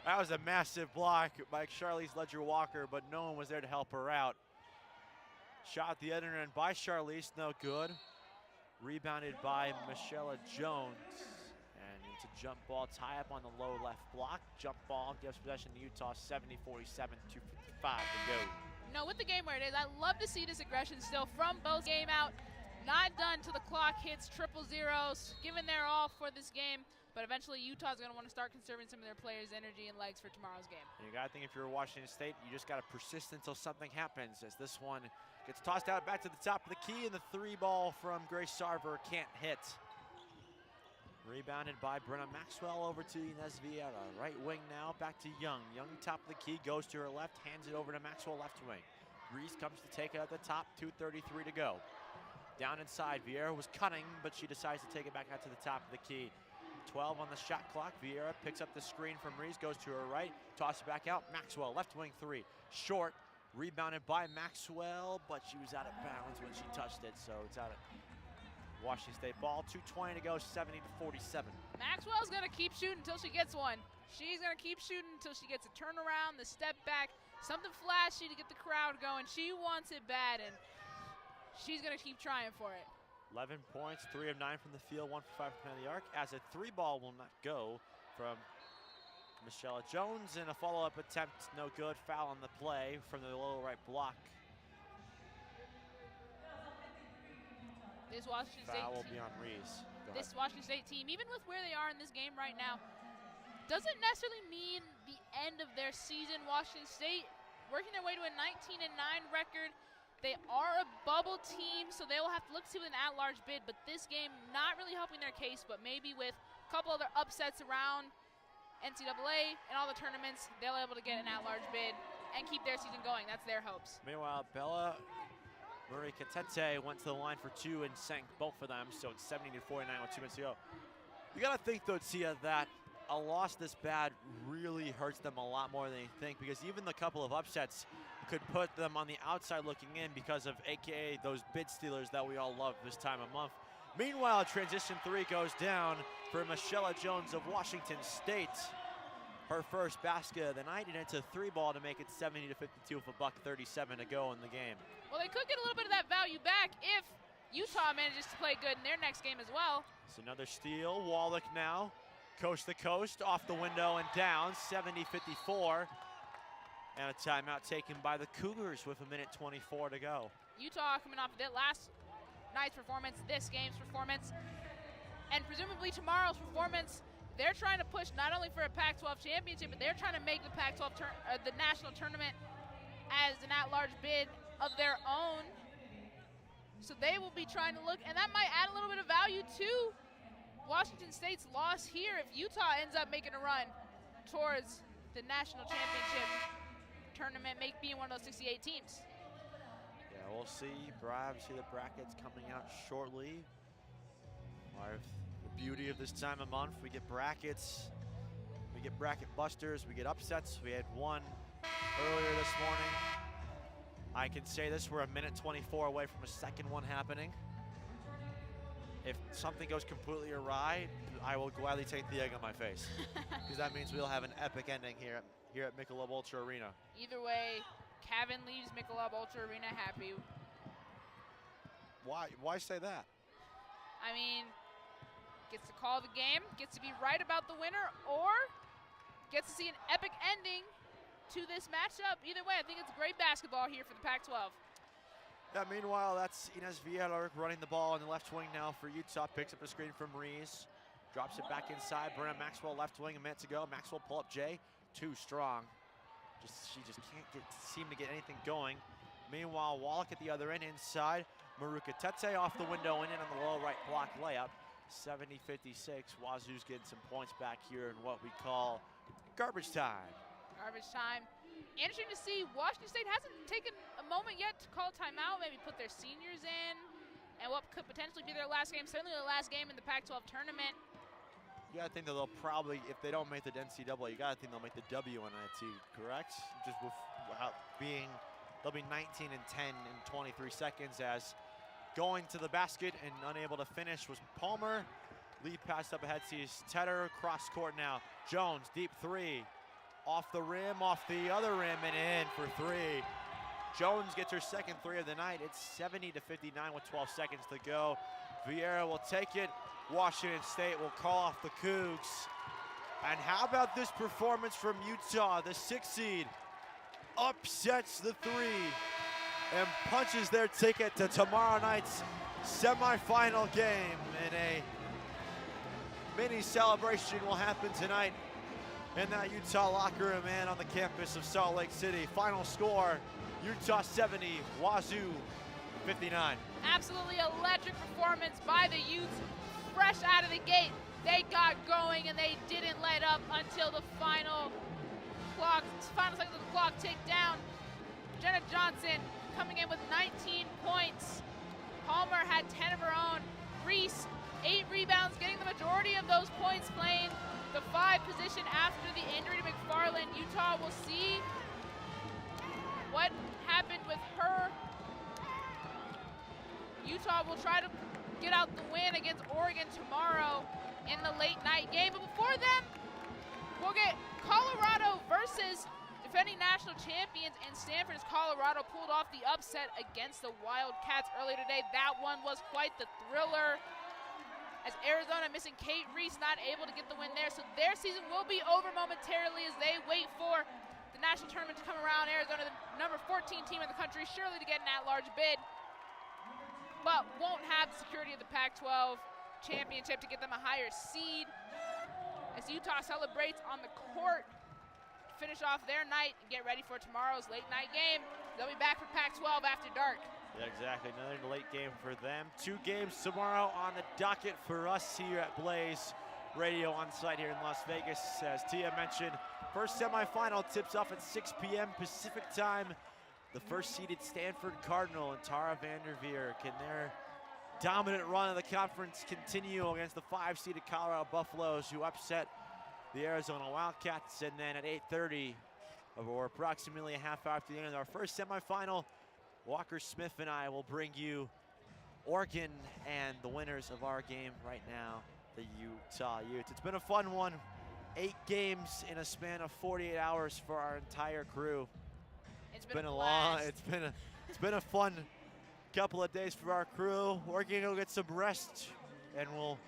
A: That was a massive block by Charlize Ledger-Walker, but no one was there to help her out. Shot at the other end by Charlize, no good. Rebounded by Michelle Jones. And into jump ball, tie up on the low left block. Jump ball gives possession to Utah, 70-47, 2:55 to go.
B: No, with the game where it is, I love to see this aggression still from both game out. Not done till the clock hits triple zeros, giving their all for this game. But eventually Utah's gonna want to start conserving some of their players' energy and legs for tomorrow's game.
A: And you gotta think if you're Washington State, you just gotta persist until something happens, as this one gets tossed out back to the top of the key, and the three ball from Grace Sarver can't hit. Rebounded by Brenna Maxwell over to Inez Vieira. Right wing now, back to Young. Young top of the key, goes to her left, hands it over to Maxwell left wing. Reese comes to take it at the top, 2:33 to go. Down inside, Vieira was cutting, but she decides to take it back out to the top of the key. 12 on the shot clock. Vieira picks up the screen from Reese, goes to her right, tosses it back out. Maxwell, left wing three, short, rebounded by Maxwell, but she was out of bounds when she touched it, so it's out of Washington State ball. 2:20 to go, 70-47.
B: Maxwell's gonna keep shooting until she gets one. She's gonna keep shooting until she gets a turnaround, the step back, something flashy to get the crowd going. She wants it bad, and she's gonna keep trying for it.
A: 11 points, 3 of 9 from the field, 1 for 5 from the arc, as a three ball will not go from Michelle Jones, and a follow-up attempt, no good. Foul on the play from the low right block.
B: This Washington State
A: Foul will
B: team,
A: be on Reese.
B: this Washington State team, even with where they are in this game right now, doesn't necessarily mean the end of their season. Washington State working their way to a 19-9 record. They are a bubble team, so they will have to look to see with an at-large bid, but this game not really helping their case, but maybe with a couple other upsets around NCAA and all the tournaments, they'll be able to get an at-large bid and keep their season going. That's their hopes.
A: Meanwhile, Bella Marie Catete went to the line for two and sank both of them, so it's 70-49 with 2 minutes to go. You gotta think though, Tia, that a loss this bad really hurts them a lot more than you think, because even the couple of upsets could put them on the outside looking in because of AKA those bid stealers that we all love this time of month. Meanwhile, transition three goes down for Michelle Jones of Washington State. Her first basket of the night, and it's a three ball to make it 70-52 with $1:37 to go in the game.
B: Well, they could get a little bit of that value back if Utah manages to play good in their next game as well.
A: It's another steal. Wallach now, coast to coast, off the window and down, 70-54. And a timeout taken by the Cougars with 1:24 to go.
B: Utah coming off of their last night's performance, this game's performance, and presumably tomorrow's performance. They're trying to push not only for a Pac-12 championship, but they're trying to make the Pac-12 the national tournament as an at-large bid of their own. So they will be trying to look, and that might add a little bit of value to Washington State's loss here if Utah ends up making a run towards the national championship tournament, being one of those 68 teams.
A: Yeah, we'll see. Obviously the brackets coming out shortly. The beauty of this time of month, we get brackets, we get bracket busters, we get upsets. We had one earlier this morning. I can say this, we're a minute 24 away from a second one happening. If something goes completely awry, I will gladly take the egg on my face, because that means we'll have an epic ending here at Michelob Ultra Arena.
B: Either way, Kevin leaves Michelob Ultra Arena happy.
A: Why say that?
B: I mean, gets to call the game, gets to be right about the winner, or gets to see an epic ending to this matchup. Either way, I think it's great basketball here for the Pac-12.
A: Yeah, meanwhile, that's Inez Vieira running the ball on the left wing now for Utah. Picks up the screen from Rees. Drops it back inside. Brenna Maxwell left wing, a minute to go. Maxwell pull up Jay. Too strong. She just can't seem to get anything going. Meanwhile, Wallach at the other end inside. Maruka Tete off the window and in on the low right block layup. 70-56. Wazoo's getting some points back here in what we call garbage time.
B: Garbage time. Interesting to see Washington State hasn't taken a moment yet to call timeout, maybe put their seniors in, and what could potentially be their last game, certainly their last game in the Pac-12 tournament.
A: You gotta think that they'll probably, if they don't make the NCAA, you gotta think they'll make the WNIT, correct? Just with they'll be 19 and 10 in 23 seconds, as going to the basket and unable to finish was Palmer. Lee passed up ahead, sees Tedder, cross court now. Jones, deep three. Off the rim, off the other rim, and in for three. Jones gets her second three of the night. It's 70-59 with 12 seconds to go. Vieira will take it. Washington State will call off the Cougs. And how about this performance from Utah? The 6th seed upsets the 3 and punches their ticket to tomorrow night's semifinal game. And a mini celebration will happen tonight in that Utah locker room and on the campus of Salt Lake City. Final score, Utah 70, Wazoo 59.
B: Absolutely electric performance by the Utes. Fresh out of the gate, they got going and they didn't let up until the final seconds of the clock ticked down. Jenna Johnson coming in with 19 points. Palmer had 10 of her own. Reese, 8 rebounds, getting the majority of those points, playing the 5 position after the injury to McFarland. Utah will see what happened with her. Utah will try to get out the win against Oregon tomorrow in the late night game. But before then, we'll get Colorado versus defending national champions in Stanford, as Colorado pulled off the upset against the Wildcats earlier today. That one was quite the thriller, as Arizona missing Kate Reese, not able to get the win there. So their season will be over momentarily as they wait for the national tournament to come around. Arizona, the number 14 team in the country, surely to get an at-large bid, but won't have the security of the Pac-12 championship to get them a higher seed. As Utah celebrates on the court to finish off their night and get ready for tomorrow's late night game. They'll be back for Pac-12 after dark.
A: Yeah, exactly. Another late game for them. 2 games tomorrow on the docket for us here at Blaze Radio on site here in Las Vegas. As Tia mentioned, first semifinal tips off at 6 p.m. Pacific time. The first-seeded Stanford Cardinal and Tara Vanderveer, can their dominant run of the conference continue against the 5-seeded Colorado Buffaloes, who upset the Arizona Wildcats? And then at 8:30, or approximately a half hour after the end of our first semifinal, Walker Smith and I will bring you Oregon and the winners of our game right now, the Utah Utes. It's been a fun one. 8 games in a span of 48 hours for our entire crew.
B: It's been a long,
A: it's been a fun couple of days for our crew. We're gonna go get some rest and we'll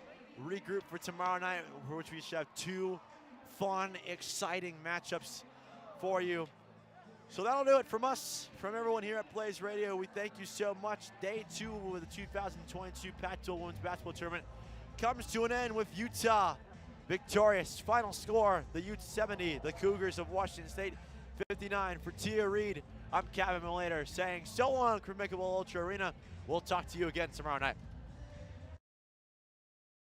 A: regroup for tomorrow night, for which we should have 2 fun, exciting matchups for you. So that'll do it from us, from everyone here at Blaze Radio. We thank you so much. Day 2 of the 2022 Pac-12 Women's Basketball Tournament comes to an end with Utah victorious. Final score, the Utes 70, the Cougars of Washington State 59. For Tia Reed, I'm Kevin Melater saying so long from Michelob Ultra Arena. We'll talk to you again tomorrow night.